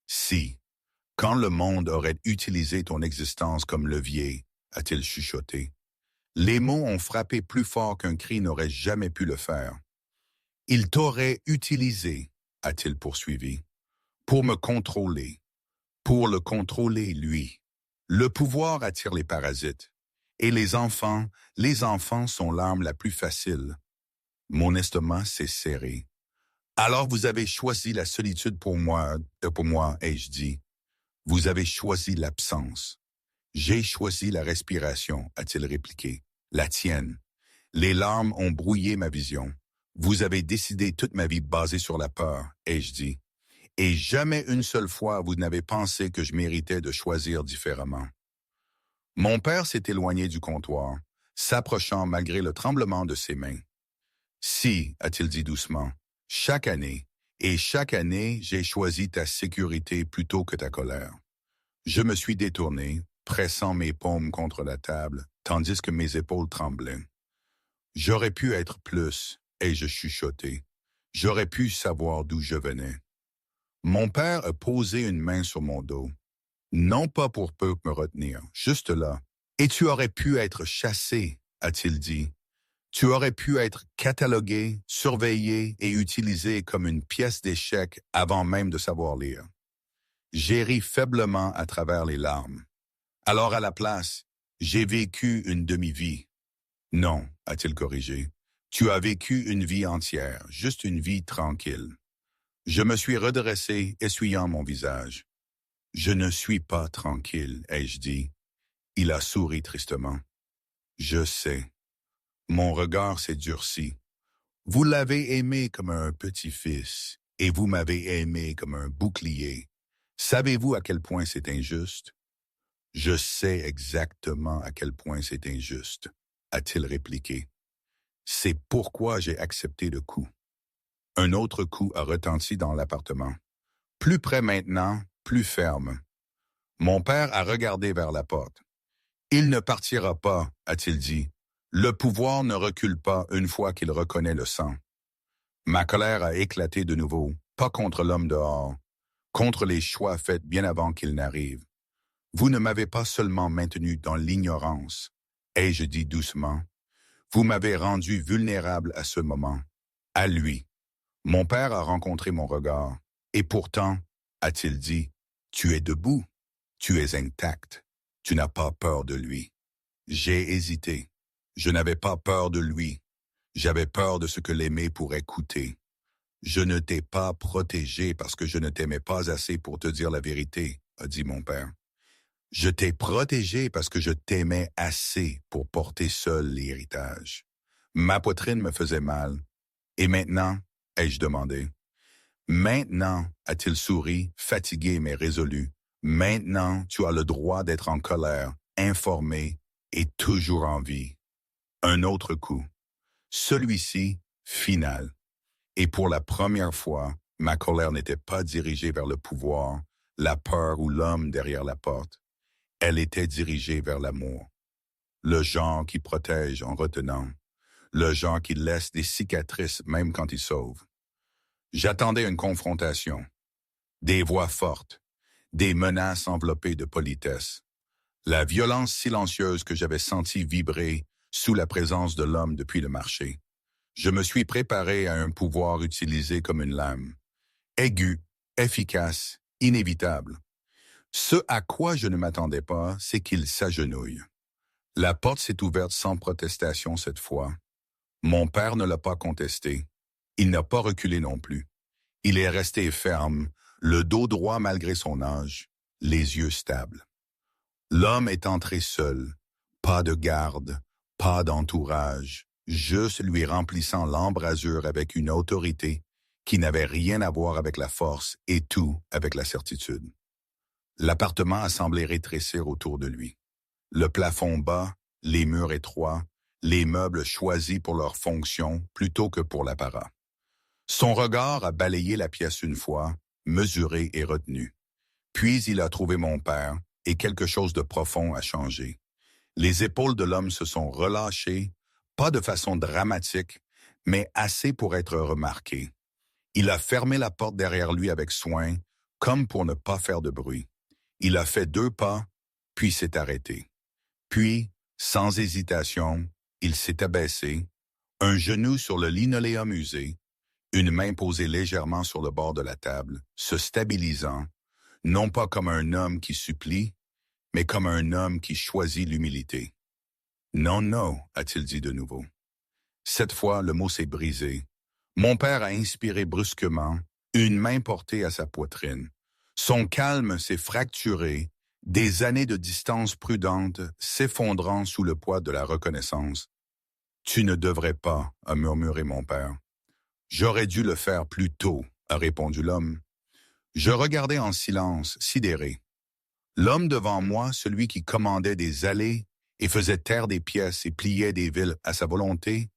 Si, quand le monde aurait utilisé ton existence comme levier, a-t-il chuchoté, les mots ont frappé plus fort qu'un cri n'aurait jamais pu le faire. Il t'aurait utilisé, a-t-il poursuivi, pour me contrôler, pour le contrôler lui. Le pouvoir attire les parasites. Et les enfants sont l'arme la plus facile. Mon estomac s'est serré. Alors vous avez choisi la solitude pour moi, ai-je dit. Vous avez choisi l'absence. J'ai choisi la respiration, a-t-il répliqué. La tienne. Les larmes ont brouillé ma vision. Vous avez décidé toute ma vie basée sur la peur, ai-je dit. Et jamais une seule fois vous n'avez pensé que je méritais de choisir différemment. Mon père s'est éloigné du comptoir, s'approchant malgré le tremblement de ses mains. Si, a-t-il dit doucement, chaque année, j'ai choisi ta sécurité plutôt que ta colère. Je me suis détourné, pressant mes paumes contre la table, tandis que mes épaules tremblaient. J'aurais pu être plus, ai-je chuchoté. J'aurais pu savoir d'où je venais. Mon père a posé une main sur mon dos. Non pas pour peu me retenir, juste là. Et tu aurais pu être chassé, a-t-il dit. Tu aurais pu être catalogué, surveillé et utilisé comme une pièce d'échec avant même de savoir lire. J'ai ri faiblement à travers les larmes. Alors à la place, j'ai vécu une demi-vie. Non, a-t-il corrigé. Tu as vécu une vie entière, juste une vie tranquille. Je me suis redressé, essuyant mon visage. Je ne suis pas tranquille, ai-je dit. Il a souri tristement. Je sais. Mon regard s'est durci. Vous l'avez aimé comme un petit-fils, et vous m'avez aimé comme un bouclier. Savez-vous à quel point c'est injuste? Je sais exactement à quel point c'est injuste, a-t-il répliqué. C'est pourquoi j'ai accepté le coup. Un autre coup a retenti dans l'appartement. Plus près maintenant, plus ferme. Mon père a regardé vers la porte. Il ne partira pas, a-t-il dit. Le pouvoir ne recule pas une fois qu'il reconnaît le sang. Ma colère a éclaté de nouveau, pas contre l'homme dehors, contre les choix faits bien avant qu'il n'arrive. Vous ne m'avez pas seulement maintenu dans l'ignorance, ai-je dit doucement. Vous m'avez rendu vulnérable à ce moment, à lui. Mon père a rencontré mon regard, et pourtant, a-t-il dit, tu es debout, tu es intact, tu n'as pas peur de lui. J'ai hésité. Je n'avais pas peur de lui. J'avais peur de ce que l'aimer pourrait coûter. Je ne t'ai pas protégé parce que je ne t'aimais pas assez pour te dire la vérité, a dit mon père. Je t'ai protégé parce que je t'aimais assez pour porter seul l'héritage. Ma poitrine me faisait mal. Et maintenant, ai-je demandé. Maintenant, a-t-il souri, fatigué mais résolu. Maintenant, tu as le droit d'être en colère, informé et toujours en vie. Un autre coup. Celui-ci, final. Et pour la première fois, ma colère n'était pas dirigée vers le pouvoir, la peur ou l'homme derrière la porte. Elle était dirigée vers l'amour. Le genre qui protège en retenant. Le genre qui laisse des cicatrices même quand il sauve. J'attendais une confrontation. Des voix fortes. des menaces enveloppées de politesse. La violence silencieuse que j'avais sentie vibrer sous la présence de l'homme depuis le marché. Je me suis préparé à un pouvoir utilisé comme une lame. Aigu, efficace, inévitable. Ce à quoi je ne m'attendais pas, c'est qu'il s'agenouille. La porte s'est ouverte sans protestation cette fois. Mon père ne l'a pas contesté. Il n'a pas reculé non plus. Il est resté ferme, le dos droit malgré son âge, les yeux stables. L'homme est entré seul, pas de garde, pas d'entourage, juste lui remplissant l'embrasure avec une autorité qui n'avait rien à voir avec la force et tout avec la certitude. L'appartement a semblé rétrécir autour de lui. Le plafond bas, les murs étroits, les meubles choisis pour leur fonction plutôt que pour l'apparat. Son regard a balayé la pièce une fois, mesuré et retenu. Puis il a trouvé mon père, et quelque chose de profond a changé. Les épaules de l'homme se sont relâchées, pas de façon dramatique, mais assez pour être remarquées. Il a fermé la porte derrière lui avec soin, comme pour ne pas faire de bruit. Il a fait 2 pas, puis s'est arrêté. Puis, sans hésitation, il s'est abaissé, un genou sur le linoléum usé, une main posée légèrement sur le bord de la table, se stabilisant, non pas comme un homme qui supplie, mais comme un homme qui choisit l'humilité. Non, non, a-t-il dit de nouveau. Cette fois, le mot s'est brisé. Mon père a inspiré brusquement, une main portée à sa poitrine. Son calme s'est fracturé, des années de distance prudente s'effondrant sous le poids de la reconnaissance. « Tu ne devrais pas », a murmuré mon père. « J'aurais dû le faire plus tôt », a répondu l'homme. Je regardais en silence, sidéré. L'homme devant moi, celui qui commandait des allées et faisait taire des pièces et pliait des villes à sa volonté,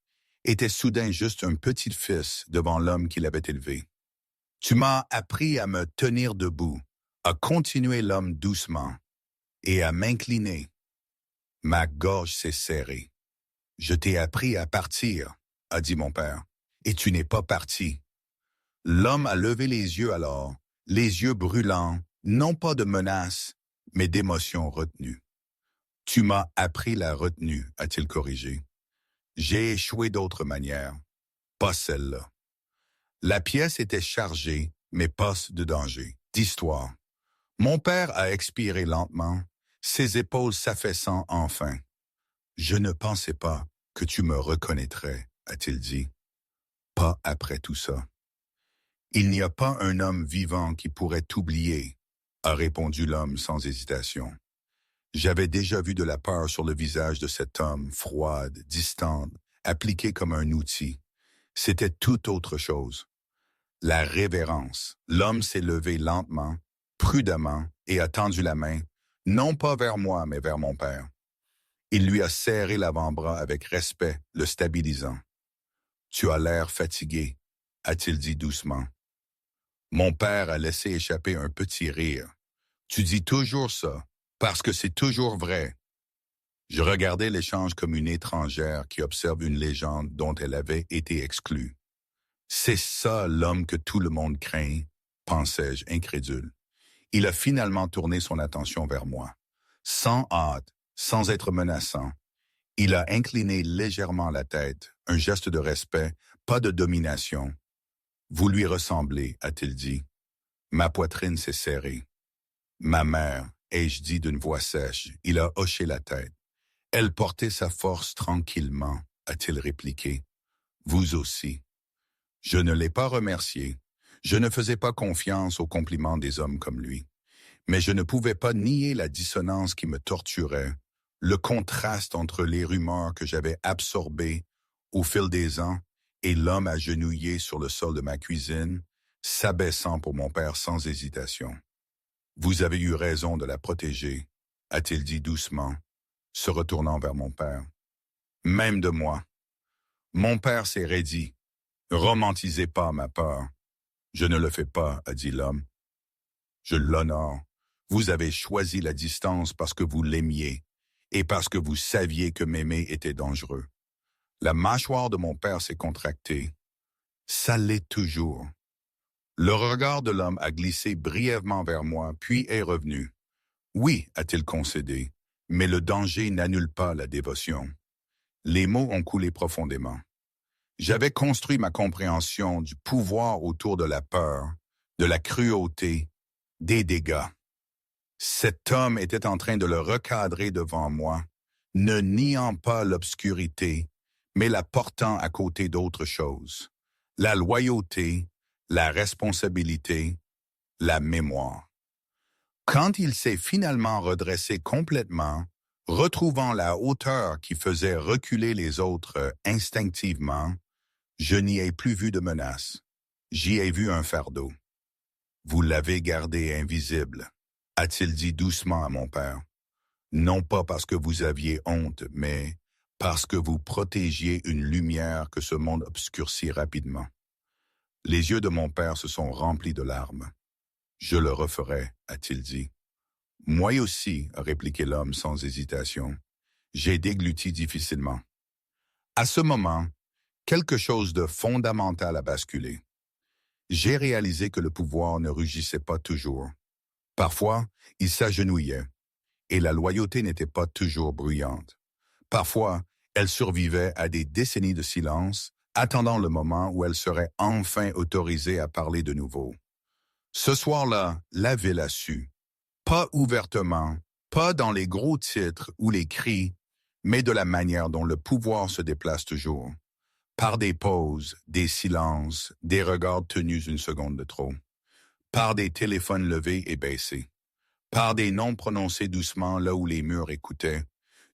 était soudain juste un petit fils devant l'homme qui l'avait élevé. « Tu m'as appris à me tenir debout », a continué l'homme doucement, et à m'incliner. Ma gorge s'est serrée. « Je t'ai appris à partir », a dit mon père, « et tu n'es pas parti. » L'homme a levé les yeux alors, les yeux brûlants, non pas de menace, mais d'émotion retenue. « Tu m'as appris la retenue », a-t-il corrigé. J'ai échoué d'autres manières, pas celle-là. La pièce était chargée, mais pas de danger, d'histoire. Mon père a expiré lentement, ses épaules s'affaissant enfin. « Je ne pensais pas que tu me reconnaîtrais, » a-t-il dit. « Pas après tout ça. »« Il n'y a pas un homme vivant qui pourrait t'oublier, » a répondu l'homme sans hésitation. J'avais déjà vu de la peur sur le visage de cet homme, froide, distante, appliquée comme un outil. C'était tout autre chose. La révérence. L'homme s'est levé lentement, prudemment, et a tendu la main, non pas vers moi, mais vers mon père. Il lui a serré l'avant-bras avec respect, le stabilisant. « Tu as l'air fatigué », a-t-il dit doucement. Mon père a laissé échapper un petit rire. « Tu dis toujours ça, parce que c'est toujours vrai. » Je regardais l'échange comme une étrangère qui observe une légende dont elle avait été exclue. « C'est ça l'homme que tout le monde craint, » pensais-je incrédule. Il a finalement tourné son attention vers moi. Sans hâte, sans être menaçant, il a incliné légèrement la tête, un geste de respect, pas de domination. « Vous lui ressemblez, » a-t-il dit. Ma poitrine s'est serrée. « Ma mère », ai-je dit d'une voix sèche. Il a hoché la tête. « Elle portait sa force tranquillement », a-t-il répliqué. « Vous aussi. » Je ne l'ai pas remercié. Je ne faisais pas confiance aux compliments des hommes comme lui. Mais je ne pouvais pas nier la dissonance qui me torturait, le contraste entre les rumeurs que j'avais absorbées au fil des ans et l'homme agenouillé sur le sol de ma cuisine, s'abaissant pour mon père sans hésitation. « Vous avez eu raison de la protéger », a-t-il dit doucement, se retournant vers mon père. « Même de moi. » Mon père s'est raidi. « Romantisez pas ma peur. »« Je ne le fais pas, » a dit l'homme. « Je l'honore. Vous avez choisi la distance parce que vous l'aimiez et parce que vous saviez que m'aimer était dangereux. » La mâchoire de mon père s'est contractée. « Ça l'est toujours. » Le regard de l'homme a glissé brièvement vers moi, puis est revenu. Oui, a-t-il concédé, mais le danger n'annule pas la dévotion. Les mots ont coulé profondément. J'avais construit ma compréhension du pouvoir autour de la peur, de la cruauté, des dégâts. Cet homme était en train de le recadrer devant moi, ne niant pas l'obscurité, mais la portant à côté d'autres choses. La loyauté, la responsabilité, la mémoire. Quand il s'est finalement redressé complètement, retrouvant la hauteur qui faisait reculer les autres instinctivement, je n'y ai plus vu de menace. J'y ai vu un fardeau. Vous l'avez gardé invisible, a-t-il dit doucement à mon père. Non pas parce que vous aviez honte, mais parce que vous protégiez une lumière que ce monde obscurcit rapidement. Les yeux de mon père se sont remplis de larmes. Je le referai, a-t-il dit. Moi aussi, a répliqué l'homme sans hésitation. J'ai dégluti difficilement. À ce moment, quelque chose de fondamental a basculé. J'ai réalisé que le pouvoir ne rugissait pas toujours. Parfois, il s'agenouillait, et la loyauté n'était pas toujours bruyante. Parfois, elle survivait à des décennies de silence, attendant le moment où elle serait enfin autorisée à parler de nouveau. Ce soir-là, la ville a su. Pas ouvertement, pas dans les gros titres ou les cris, mais de la manière dont le pouvoir se déplace toujours. Par des pauses, des silences, des regards tenus une seconde de trop. Par des téléphones levés et baissés. Par des noms prononcés doucement là où les murs écoutaient.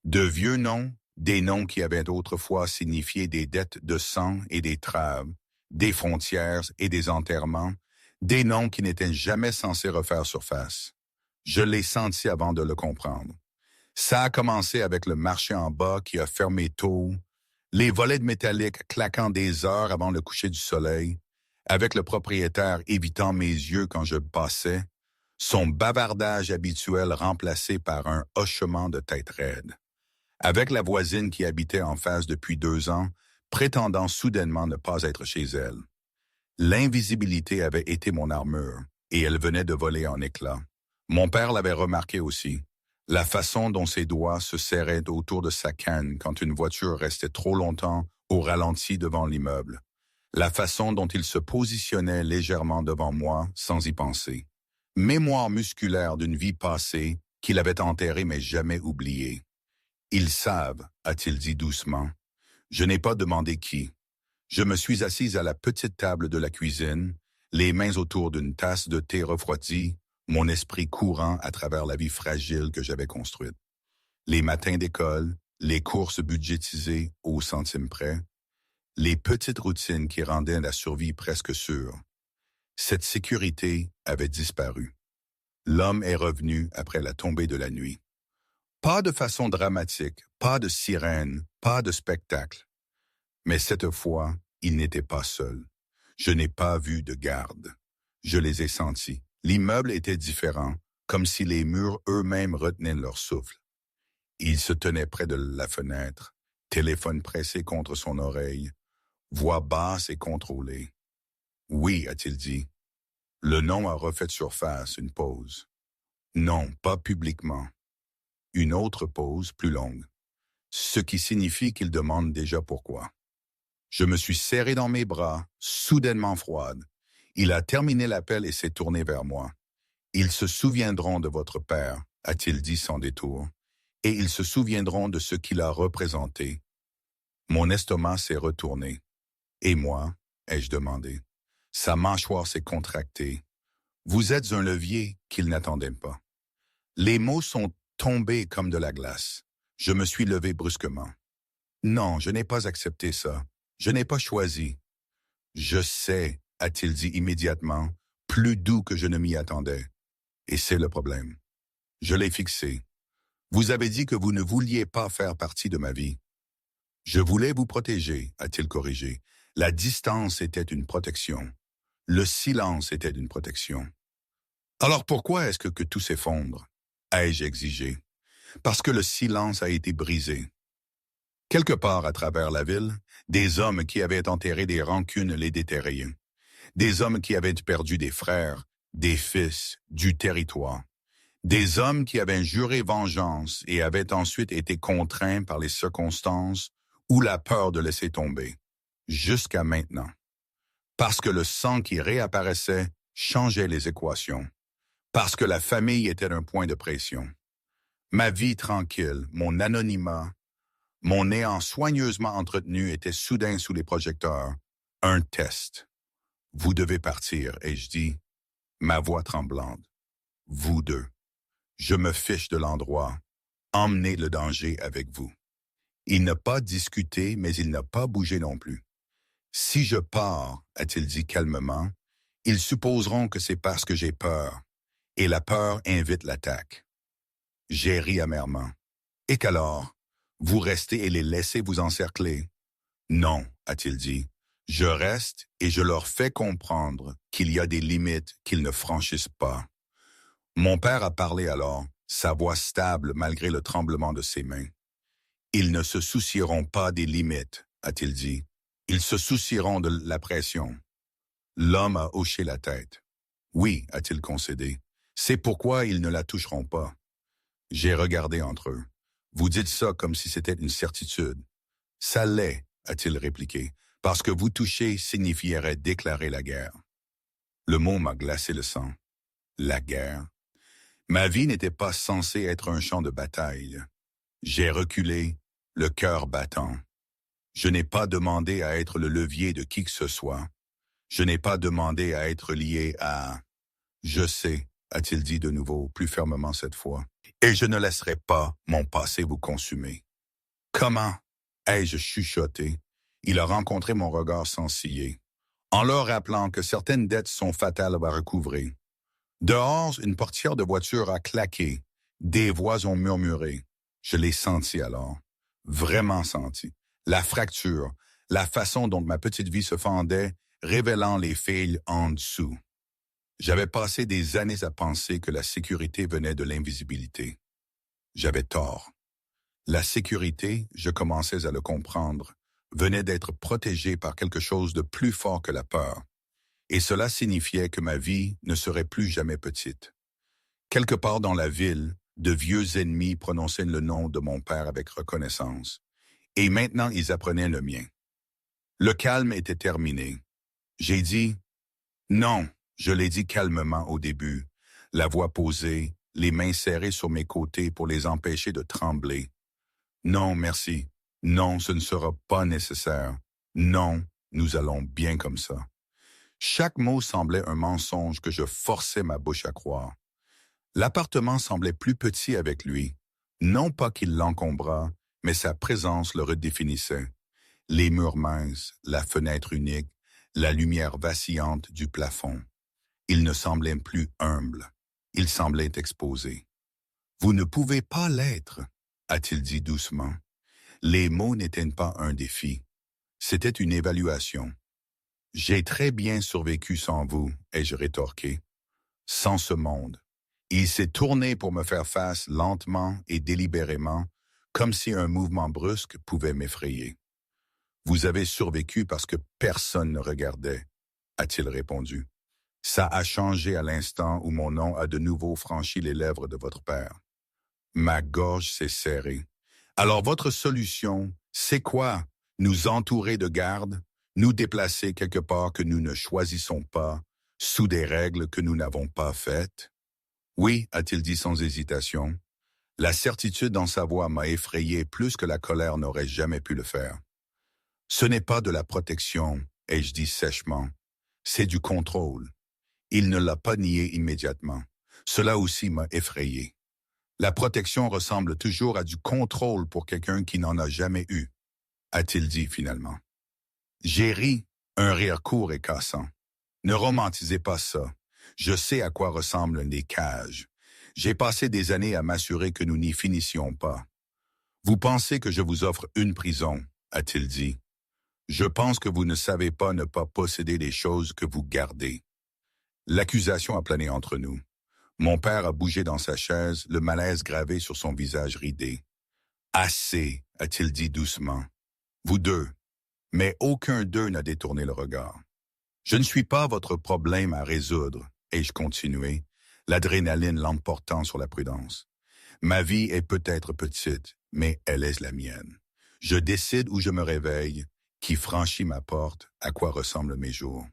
De vieux noms, des noms qui avaient autrefois signifié des dettes de sang et des traves, des frontières et des enterrements, des noms qui n'étaient jamais censés refaire surface. Je l'ai senti avant de le comprendre. Ça a commencé avec le marché en bas qui a fermé tôt, les volets de métallique claquant des heures avant le coucher du soleil, avec le propriétaire évitant mes yeux quand je passais, son bavardage habituel remplacé par un hochement de tête raide. Avec la voisine qui habitait en face depuis 2 ans, prétendant soudainement ne pas être chez elle. L'invisibilité avait été mon armure, et elle venait de voler en éclats. Mon père l'avait remarqué aussi. La façon dont ses doigts se serraient autour de sa canne quand une voiture restait trop longtemps au ralenti devant l'immeuble. La façon dont il se positionnait légèrement devant moi sans y penser. Mémoire musculaire d'une vie passée qu'il avait enterrée mais jamais oubliée. Ils savent, a-t-il dit doucement. Je n'ai pas demandé qui. Je me suis assise à la petite table de la cuisine, les mains autour d'une tasse de thé refroidi, mon esprit courant à travers la vie fragile que j'avais construite. Les matins d'école, les courses budgétisées au centime près, les petites routines qui rendaient la survie presque sûre. Cette sécurité avait disparu. L'homme est revenu après la tombée de la nuit. Pas de façon dramatique, pas de sirène, pas de spectacle. Mais cette fois, il n'était pas seul. Je n'ai pas vu de garde. Je les ai sentis. L'immeuble était différent, comme si les murs eux-mêmes retenaient leur souffle. Il se tenait près de la fenêtre, téléphone pressé contre son oreille, voix basse et contrôlée. Oui, a-t-il dit. Le nom a refait surface, une pause. Non, pas publiquement. Une autre pause plus longue. Ce qui signifie qu'il demande déjà pourquoi. Je me suis serré dans mes bras, soudainement froide. Il a terminé l'appel et s'est tourné vers moi. Ils se souviendront de votre père, a-t-il dit sans détour, et ils se souviendront de ce qu'il a représenté. Mon estomac s'est retourné. Et moi, ai-je demandé. Sa mâchoire s'est contractée. Vous êtes un levier qu'il n'attendait pas. Les mots sont tombés comme de la glace. Je me suis levé brusquement. Non, je n'ai pas accepté ça. Je n'ai pas choisi. Je sais, a-t-il dit immédiatement, plus doux que je ne m'y attendais. Et c'est le problème. Je l'ai fixé. Vous avez dit que vous ne vouliez pas faire partie de ma vie. Je voulais vous protéger, a-t-il corrigé. La distance était une protection. Le silence était une protection. Alors pourquoi est-ce que tout s'effondre? Ai-je exigé. Parce que le silence a été brisé. Quelque part à travers la ville, des hommes qui avaient enterré des rancunes les déterraient. Des hommes qui avaient perdu des frères, des fils, du territoire. Des hommes qui avaient juré vengeance et avaient ensuite été contraints par les circonstances ou la peur de laisser tomber. Jusqu'à maintenant. Parce que le sang qui réapparaissait changeait les équations. Parce que la famille était un point de pression. Ma vie tranquille, mon anonymat, mon néant soigneusement entretenu était soudain sous les projecteurs. Un test. Vous devez partir, ai-je dit, ma voix tremblante. Vous deux. Je me fiche de l'endroit. Emmenez le danger avec vous. Il n'a pas discuté, mais il n'a pas bougé non plus. Si je pars, a-t-il dit calmement, ils supposeront que c'est parce que j'ai peur. Et la peur invite l'attaque. J'ai ri amèrement. Et qu'alors, vous restez et les laissez vous encercler? Non, a-t-il dit. Je reste et je leur fais comprendre qu'il y a des limites qu'ils ne franchissent pas. Mon père a parlé alors, sa voix stable malgré le tremblement de ses mains. Ils ne se soucieront pas des limites, a-t-il dit. Ils se soucieront de la pression. L'homme a hoché la tête. Oui, a-t-il concédé. C'est pourquoi ils ne la toucheront pas. J'ai regardé entre eux. Vous dites ça comme si c'était une certitude. Ça l'est, a-t-il répliqué, parce que vous toucher signifierait déclarer la guerre. Le mot m'a glacé le sang. La guerre. Ma vie n'était pas censée être un champ de bataille. J'ai reculé, le cœur battant. Je n'ai pas demandé à être le levier de qui que ce soit. Je n'ai pas demandé à être lié à... Je sais, a-t-il dit de nouveau, plus fermement cette fois, et je ne laisserai pas mon passé vous consumer. Comment? Ai-je chuchoté. Il a rencontré mon regard sans ciller, en leur rappelant que certaines dettes sont fatales à recouvrer. Dehors, une portière de voiture a claqué. Des voix ont murmuré. Je l'ai senti alors. Vraiment senti. La fracture, la façon dont ma petite vie se fendait, révélant les failles en dessous. J'avais passé des années à penser que la sécurité venait de l'invisibilité. J'avais tort. La sécurité, je commençais à le comprendre, venait d'être protégée par quelque chose de plus fort que la peur. Et cela signifiait que ma vie ne serait plus jamais petite. Quelque part dans la ville, de vieux ennemis prononçaient le nom de mon père avec reconnaissance. Et maintenant, ils apprenaient le mien. Le calme était terminé. J'ai dit « Non ». Je l'ai dit calmement au début, la voix posée, les mains serrées sur mes côtés pour les empêcher de trembler. Non, merci. Non, ce ne sera pas nécessaire. Non, nous allons bien comme ça. Chaque mot semblait un mensonge que je forçais ma bouche à croire. L'appartement semblait plus petit avec lui. Non pas qu'il l'encombrât, mais sa présence le redéfinissait. Les murs minces, la fenêtre unique, la lumière vacillante du plafond. Il ne semblait plus humble. Il semblait exposé. « Vous ne pouvez pas l'être », a-t-il dit doucement. Les mots n'étaient pas un défi. C'était une évaluation. « J'ai très bien survécu sans vous », ai-je rétorqué. « Sans ce monde. » Il s'est tourné pour me faire face lentement et délibérément, comme si un mouvement brusque pouvait m'effrayer. « Vous avez survécu parce que personne ne regardait », a-t-il répondu. Ça a changé à l'instant où mon nom a de nouveau franchi les lèvres de votre père. Ma gorge s'est serrée. Alors votre solution, c'est quoi? Nous entourer de gardes, nous déplacer quelque part que nous ne choisissons pas, sous des règles que nous n'avons pas faites? Oui, a-t-il dit sans hésitation. La certitude dans sa voix m'a effrayé plus que la colère n'aurait jamais pu le faire. Ce n'est pas de la protection, ai-je dit sèchement. C'est du contrôle. Il ne l'a pas nié immédiatement. Cela aussi m'a effrayé. La protection ressemble toujours à du contrôle pour quelqu'un qui n'en a jamais eu, a-t-il dit finalement. J'ai ri, un rire court et cassant. Ne romantisez pas ça. Je sais à quoi ressemblent les cages. J'ai passé des années à m'assurer que nous n'y finissions pas. Vous pensez que je vous offre une prison, a-t-il dit. Je pense que vous ne savez pas ne pas posséder les choses que vous gardez. L'accusation a plané entre nous. Mon père a bougé dans sa chaise, le malaise gravé sur son visage ridé. « Assez », a-t-il dit doucement. « Vous deux. » Mais aucun d'eux n'a détourné le regard. Je ne suis pas votre problème à résoudre, ai-je continué, l'adrénaline l'emportant sur la prudence. Ma vie est peut-être petite, mais elle est la mienne. Je décide où je me réveille, qui franchit ma porte, à quoi ressemblent mes jours.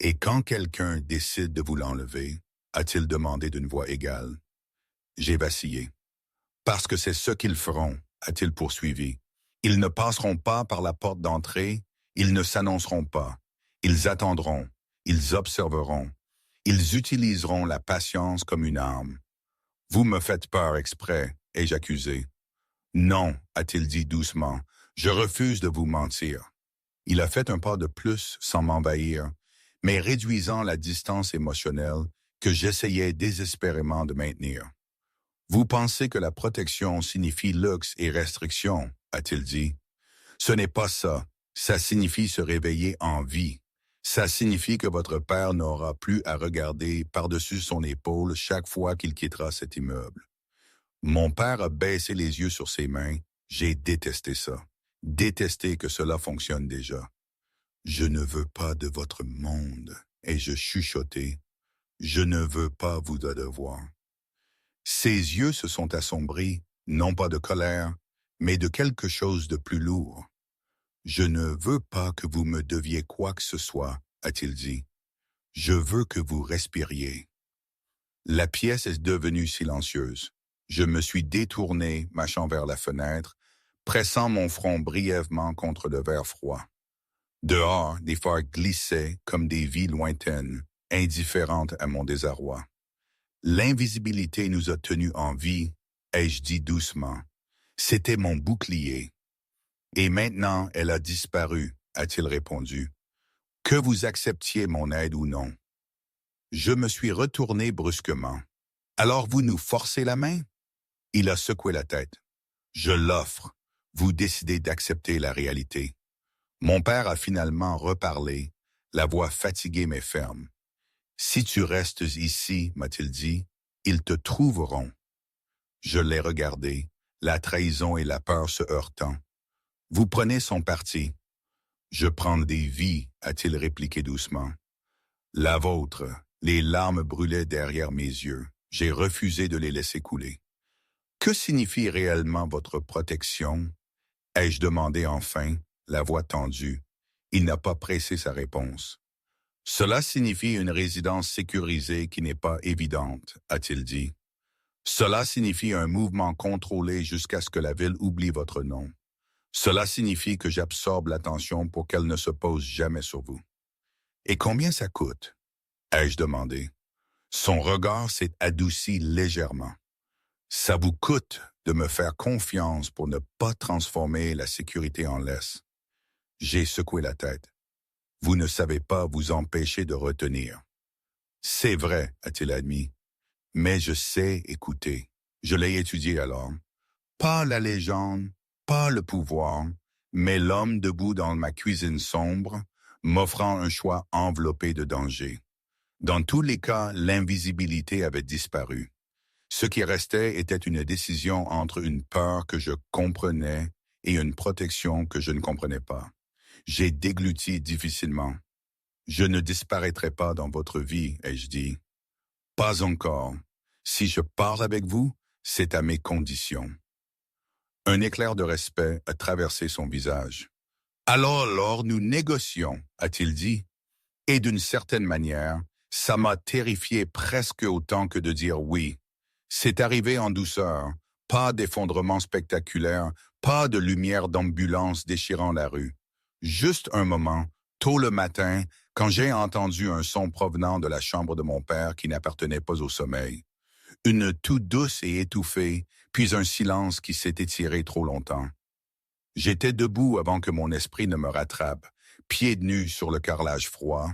Et quand quelqu'un décide de vous l'enlever, a-t-il demandé d'une voix égale. J'ai vacillé. Parce que c'est ce qu'ils feront, a-t-il poursuivi. Ils ne passeront pas par la porte d'entrée, ils ne s'annonceront pas. Ils attendront, ils observeront, ils utiliseront la patience comme une arme. Vous me faites peur exprès, ai-je accusé. Non, a-t-il dit doucement, je refuse de vous mentir. Il a fait un pas de plus sans m'envahir, mais réduisant la distance émotionnelle que j'essayais désespérément de maintenir. Vous pensez que la protection signifie luxe et restriction, a-t-il dit. Ce n'est pas ça. Ça signifie se réveiller en vie. Ça signifie que votre père n'aura plus à regarder par-dessus son épaule chaque fois qu'il quittera cet immeuble. Mon père a baissé les yeux sur ses mains. J'ai détesté ça. Détesté que cela fonctionne déjà. Je ne veux pas de votre monde, ai-je chuchoté. Je ne veux pas vous de devoir. Ses yeux se sont assombris, non pas de colère, mais de quelque chose de plus lourd. Je ne veux pas que vous me deviez quoi que ce soit, a-t-il dit. Je veux que vous respiriez. La pièce est devenue silencieuse. Je me suis détourné, marchant vers la fenêtre, pressant mon front brièvement contre le verre froid. Dehors, des phares glissaient comme des vies lointaines, indifférentes à mon désarroi. L'invisibilité nous a tenus en vie, ai-je dit doucement. C'était mon bouclier. Et maintenant, elle a disparu, a-t-il répondu. Que vous acceptiez mon aide ou non. Je me suis retourné brusquement. Alors vous nous forcez la main? Il a secoué la tête. Je l'offre. Vous décidez d'accepter la réalité. Mon père a finalement reparlé, la voix fatiguée mais ferme. Si tu restes ici, m'a-t-il dit, ils te trouveront. Je l'ai regardé, la trahison et la peur se heurtant. Vous prenez son parti. Je prends des vies, a-t-il répliqué doucement. La vôtre, les larmes brûlaient derrière mes yeux. J'ai refusé de les laisser couler. Que signifie réellement votre protection? Ai-je demandé enfin, la voix tendue. Il n'a pas pressé sa réponse. Cela signifie une résidence sécurisée qui n'est pas évidente, a-t-il dit. Cela signifie un mouvement contrôlé jusqu'à ce que la ville oublie votre nom. Cela signifie que j'absorbe l'attention pour qu'elle ne se pose jamais sur vous. Et combien ça coûte? Ai-je demandé. Son regard s'est adouci légèrement. Ça vous coûte de me faire confiance pour ne pas transformer la sécurité en laisse. J'ai secoué la tête. Vous ne savez pas vous empêcher de retenir. C'est vrai, a-t-il admis. Mais je sais écouter. Je l'ai étudié alors. Pas la légende, pas le pouvoir, mais l'homme debout dans ma cuisine sombre, m'offrant un choix enveloppé de danger. Dans tous les cas, l'invisibilité avait disparu. Ce qui restait était une décision entre une peur que je comprenais et une protection que je ne comprenais pas. J'ai dégluti difficilement. Je ne disparaîtrai pas dans votre vie, ai-je dit. Pas encore. Si je parle avec vous, c'est à mes conditions. Un éclair de respect a traversé son visage. Alors, nous négocions, a-t-il dit. Et d'une certaine manière, ça m'a terrifié presque autant que de dire oui. C'est arrivé en douceur, pas d'effondrement spectaculaire, pas de lumière d'ambulance déchirant la rue. Juste un moment, tôt le matin, quand j'ai entendu un son provenant de la chambre de mon père qui n'appartenait pas au sommeil. Une toux douce et étouffée, puis un silence qui s'est étiré trop longtemps. J'étais debout avant que mon esprit ne me rattrape, pieds nus sur le carrelage froid,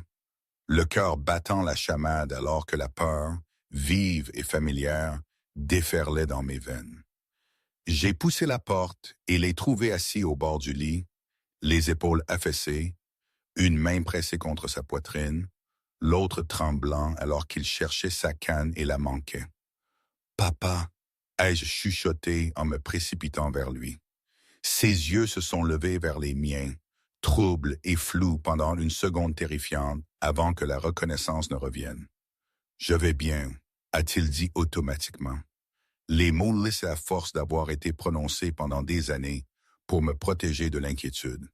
le cœur battant la chamade alors que la peur, vive et familière, déferlait dans mes veines. J'ai poussé la porte et l'ai trouvé assis au bord du lit, les épaules affaissées, une main pressée contre sa poitrine, l'autre tremblant alors qu'il cherchait sa canne et la manquait. « Papa !» ai-je chuchoté en me précipitant vers lui. Ses yeux se sont levés vers les miens, trouble et flou pendant une seconde terrifiante avant que la reconnaissance ne revienne. « Je vais bien », a-t-il dit automatiquement. Les mots laissent à force d'avoir été prononcés pendant des années pour me protéger de l'inquiétude.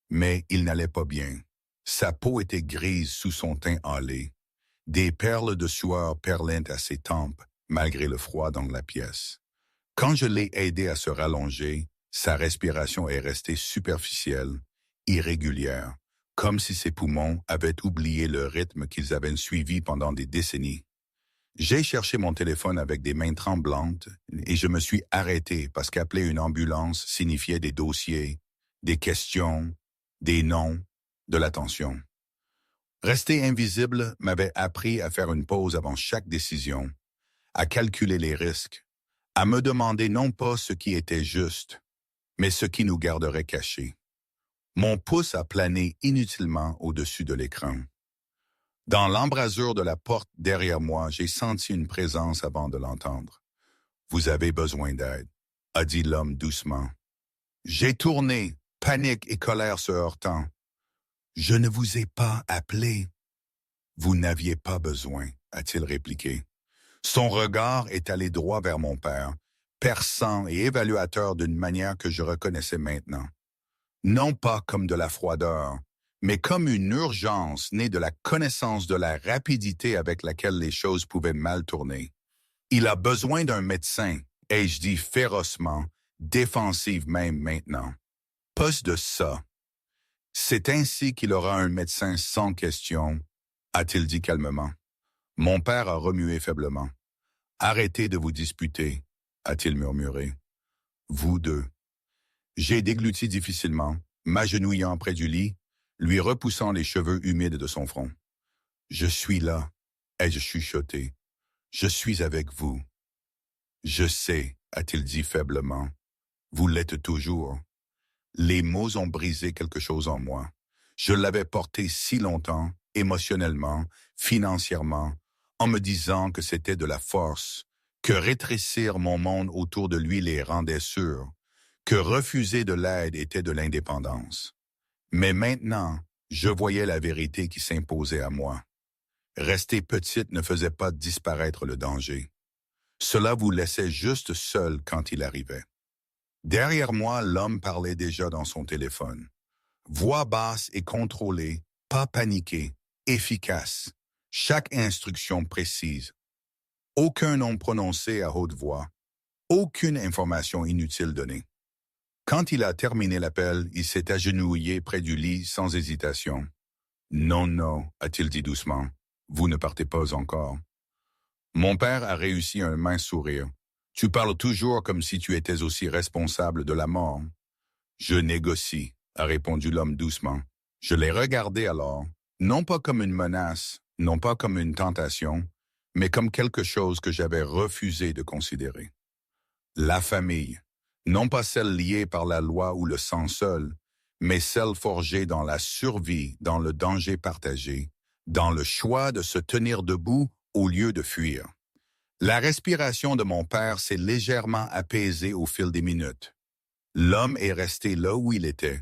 Mais il n'allait pas bien. Sa peau était grise sous son teint hâlé. Des perles de sueur perlaient à ses tempes, malgré le froid dans la pièce. Quand je l'ai aidé à se rallonger, sa respiration est restée superficielle, irrégulière, comme si ses poumons avaient oublié le rythme qu'ils avaient suivi pendant des décennies. J'ai cherché mon téléphone avec des mains tremblantes et je me suis arrêté parce qu'appeler une ambulance signifiait des dossiers, des questions, des noms, de l'attention. Rester invisible m'avait appris à faire une pause avant chaque décision, à calculer les risques, à me demander non pas ce qui était juste, mais ce qui nous garderait cachés. Mon pouce a plané inutilement au-dessus de l'écran. Dans l'embrasure de la porte derrière moi, j'ai senti une présence avant de l'entendre. « Vous avez besoin d'aide », a dit l'homme doucement. J'ai tourné, panique et colère se heurtant. « Je ne vous ai pas appelé. »« Vous n'aviez pas besoin », a-t-il répliqué. Son regard est allé droit vers mon père, perçant et évaluateur d'une manière que je reconnaissais maintenant. Non pas comme de la froideur, mais comme une urgence née de la connaissance de la rapidité avec laquelle les choses pouvaient mal tourner. Il a besoin d'un médecin, ai-je dit férocement, défensive même maintenant. Pas de ça. C'est ainsi qu'il aura un médecin sans question, a-t-il dit calmement. Mon père a remué faiblement. Arrêtez de vous disputer, a-t-il murmuré. Vous deux. J'ai dégluti difficilement, m'agenouillant près du lit, lui repoussant les cheveux humides de son front. Je suis là, ai-je chuchoté. Je suis avec vous. Je sais, a-t-il dit faiblement. Vous l'êtes toujours. Les mots ont brisé quelque chose en moi. Je l'avais porté si longtemps, émotionnellement, financièrement, en me disant que c'était de la force, que rétrécir mon monde autour de lui les rendait sûrs, que refuser de l'aide était de l'indépendance. Mais maintenant, je voyais la vérité qui s'imposait à moi. Rester petite ne faisait pas disparaître le danger. Cela vous laissait juste seul quand il arrivait. Derrière moi, l'homme parlait déjà dans son téléphone. Voix basse et contrôlée, pas paniquée, efficace. Chaque instruction précise. Aucun nom prononcé à haute voix. Aucune information inutile donnée. Quand il a terminé l'appel, il s'est agenouillé près du lit sans hésitation. « Non, non », a-t-il dit doucement. « Vous ne partez pas encore. » Mon père a réussi un mince sourire. « Tu parles toujours comme si tu étais aussi responsable de la mort. »« Je négocie », a répondu l'homme doucement. Je l'ai regardé alors, non pas comme une menace, non pas comme une tentation, mais comme quelque chose que j'avais refusé de considérer. La famille. Non pas celle liée par la loi ou le sang seul, mais celle forgée dans la survie, dans le danger partagé, dans le choix de se tenir debout au lieu de fuir. La respiration de mon père s'est légèrement apaisée au fil des minutes. L'homme est resté là où il était,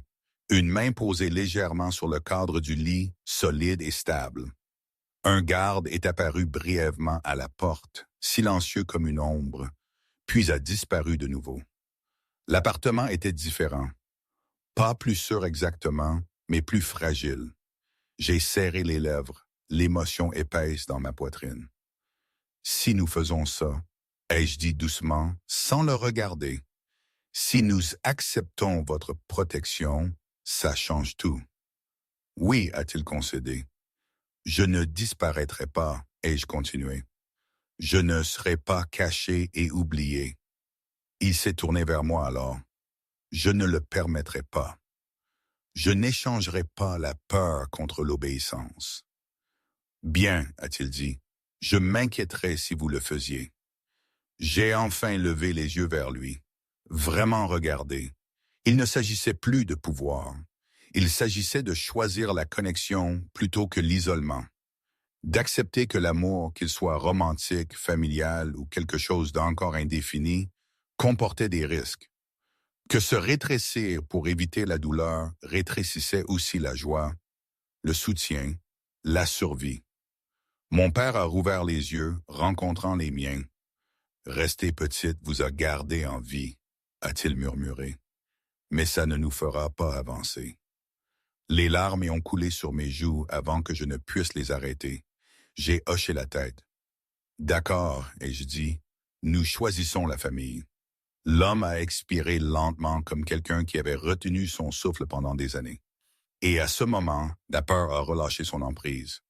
une main posée légèrement sur le cadre du lit, solide et stable. Un garde est apparu brièvement à la porte, silencieux comme une ombre, puis a disparu de nouveau. L'appartement était différent. Pas plus sûr exactement, mais plus fragile. J'ai serré les lèvres, l'émotion épaisse dans ma poitrine. Si nous faisons ça, ai-je dit doucement, sans le regarder, si nous acceptons votre protection, ça change tout. Oui, a-t-il concédé. Je ne disparaîtrai pas, ai-je continué. Je ne serai pas caché et oublié. Il s'est tourné vers moi alors. Je ne le permettrai pas. Je n'échangerai pas la peur contre l'obéissance. Bien, a-t-il dit, je m'inquiéterais si vous le faisiez. J'ai enfin levé les yeux vers lui, vraiment regardé. Il ne s'agissait plus de pouvoir. Il s'agissait de choisir la connexion plutôt que l'isolement. D'accepter que l'amour, qu'il soit romantique, familial ou quelque chose d'encore indéfini, comportait des risques. Que se rétrécir pour éviter la douleur rétrécissait aussi la joie, le soutien, la survie. Mon père a rouvert les yeux, rencontrant les miens. Rester petite vous a gardé en vie, a-t-il murmuré. Mais ça ne nous fera pas avancer. Les larmes y ont coulé sur mes joues avant que je ne puisse les arrêter. J'ai hoché la tête. D'accord, ai-je dit, nous choisissons la famille. L'homme a expiré lentement comme quelqu'un qui avait retenu son souffle pendant des années. Et à ce moment, la peur a relâché son emprise.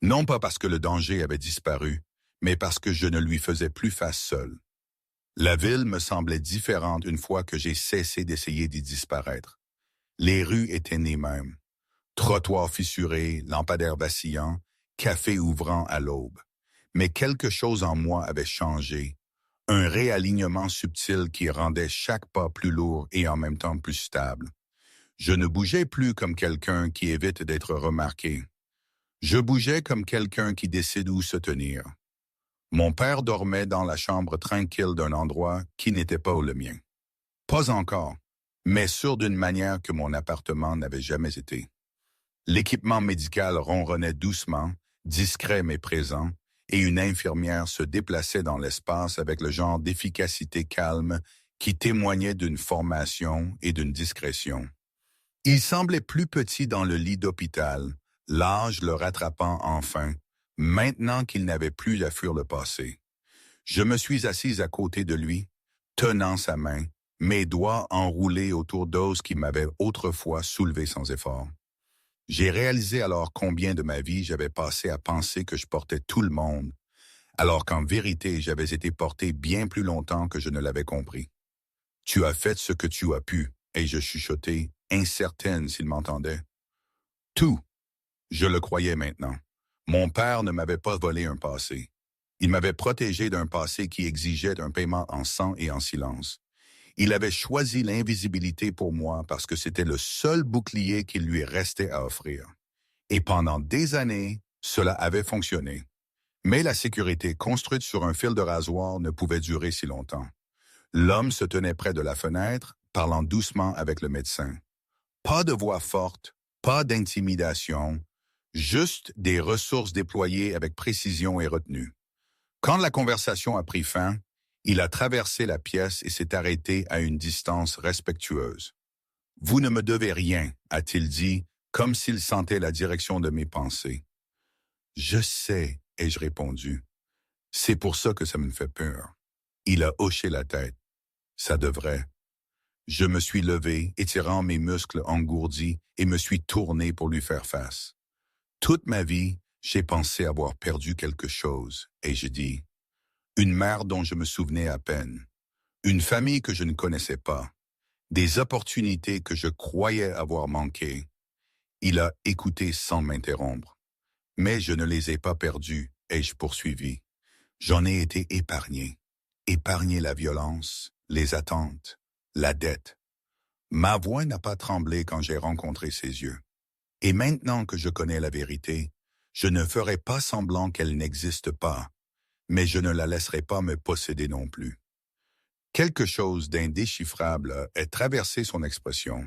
Non pas parce que le danger avait disparu, mais parce que je ne lui faisais plus face seul. La ville me semblait différente une fois que j'ai cessé d'essayer d'y disparaître. Les rues étaient nées mêmes. Trottoirs fissurés, lampadaires vacillants, cafés ouvrant à l'aube. Mais quelque chose en moi avait changé, un réalignement subtil qui rendait chaque pas plus lourd et en même temps plus stable. Je ne bougeais plus comme quelqu'un qui évite d'être remarqué. Je bougeais comme quelqu'un qui décide où se tenir. Mon père dormait dans la chambre tranquille d'un endroit qui n'était pas le mien. Pas encore, mais sûr d'une manière que mon appartement n'avait jamais été. L'équipement médical ronronnait doucement, discret mais présent, et une infirmière se déplaçait dans l'espace avec le genre d'efficacité calme qui témoignait d'une formation et d'une discrétion. Il semblait plus petit dans le lit d'hôpital, l'âge le rattrapant enfin, maintenant qu'il n'avait plus à fuir le passé. Je me suis assise à côté de lui, tenant sa main, mes doigts enroulés autour d'os qui m'avaient autrefois soulevé sans effort. J'ai réalisé alors combien de ma vie j'avais passé à penser que je portais tout le monde, alors qu'en vérité j'avais été porté bien plus longtemps que je ne l'avais compris. Tu as fait ce que tu as pu, ai-je chuchoté, incertaine s'il m'entendait. Tout. Je le croyais maintenant. Mon père ne m'avait pas volé un passé. Il m'avait protégé d'un passé qui exigeait un paiement en sang et en silence. Il avait choisi l'invisibilité pour moi parce que c'était le seul bouclier qu'il lui restait à offrir. Et pendant des années, cela avait fonctionné. Mais la sécurité construite sur un fil de rasoir ne pouvait durer si longtemps. L'homme se tenait près de la fenêtre, parlant doucement avec le médecin. Pas de voix forte, pas d'intimidation, juste des ressources déployées avec précision et retenue. Quand la conversation a pris fin, il a traversé la pièce et s'est arrêté à une distance respectueuse. « Vous ne me devez rien », a-t-il dit, comme s'il sentait la direction de mes pensées. « Je sais », ai-je répondu. « C'est pour ça que ça me fait peur. » Il a hoché la tête. « Ça devrait. » Je me suis levé, étirant mes muscles engourdis, et me suis tourné pour lui faire face. Toute ma vie, j'ai pensé avoir perdu quelque chose, et j'ai dit, une mère dont je me souvenais à peine, une famille que je ne connaissais pas, des opportunités que je croyais avoir manquées. Il a écouté sans m'interrompre. Mais je ne les ai pas perdues, ai-je poursuivi. J'en ai été épargné. Épargné la violence, les attentes, la dette. Ma voix n'a pas tremblé quand j'ai rencontré ses yeux. Et maintenant que je connais la vérité, je ne ferai pas semblant qu'elle n'existe pas, mais je ne la laisserai pas me posséder non plus. Quelque chose d'indéchiffrable a traversé son expression.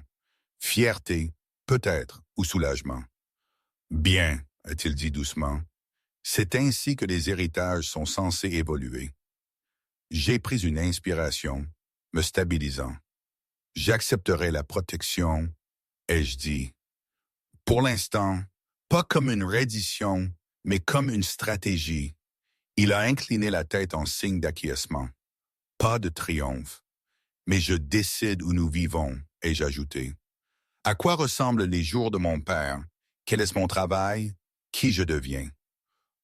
Fierté, peut-être, ou soulagement. Bien, a-t-il dit doucement, c'est ainsi que les héritages sont censés évoluer. J'ai pris une inspiration, me stabilisant. J'accepterai la protection, ai-je dit. Pour l'instant, pas comme une reddition, mais comme une stratégie. Il a incliné la tête en signe d'acquiescement. Pas de triomphe. Mais je décide où nous vivons, ai-je ajouté. À quoi ressemblent les jours de mon père? Quel est mon travail? Qui je deviens?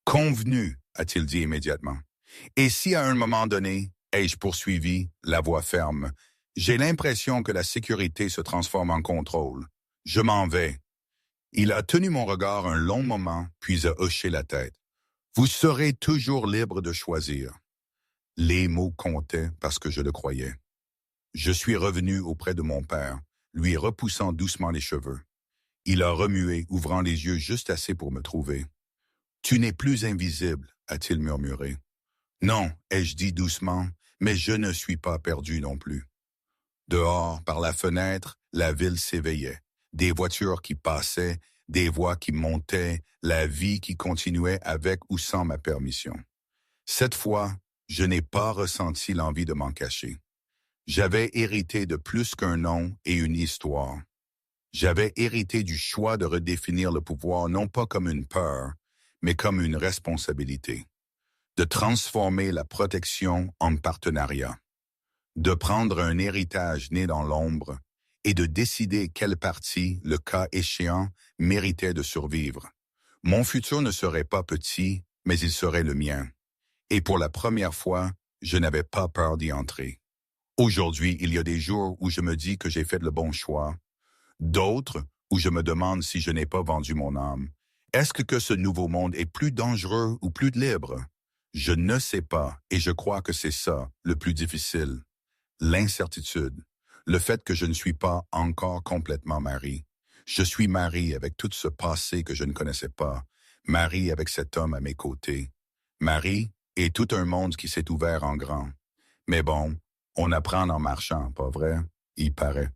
Convenu, a-t-il dit immédiatement. Et si à un moment donné, ai-je poursuivi, la voix ferme, j'ai l'impression que la sécurité se transforme en contrôle. Je m'en vais. Il a tenu mon regard un long moment, puis a hoché la tête. Vous serez toujours libre de choisir. Les mots comptaient parce que je le croyais. Je suis revenu auprès de mon père, lui repoussant doucement les cheveux. Il a remué, ouvrant les yeux juste assez pour me trouver. « Tu n'es plus invisible », a-t-il murmuré. « Non », ai-je dit doucement, « mais je ne suis pas perdu non plus. » Dehors, par la fenêtre, la ville s'éveillait. Des voitures qui passaient, des voix qui montaient, la vie qui continuait avec ou sans ma permission. Cette fois, je n'ai pas ressenti l'envie de m'en cacher. J'avais hérité de plus qu'un nom et une histoire. J'avais hérité du choix de redéfinir le pouvoir non pas comme une peur, mais comme une responsabilité. De transformer la protection en partenariat. De prendre un héritage né dans l'ombre et de décider quelle partie, le cas échéant, méritait de survivre. Mon futur ne serait pas petit, mais il serait le mien. Et pour la première fois, je n'avais pas peur d'y entrer. Aujourd'hui, il y a des jours où je me dis que j'ai fait le bon choix, d'autres où je me demande si je n'ai pas vendu mon âme. Est-ce que ce nouveau monde est plus dangereux ou plus libre? Je ne sais pas et je crois que c'est ça le plus difficile. L'incertitude, le fait que je ne suis pas encore complètement marié. Je suis marié avec tout ce passé que je ne connaissais pas, marié avec cet homme à mes côtés. Marié et tout un monde qui s'est ouvert en grand. Mais bon, on apprend en marchant, pas vrai? Il paraît.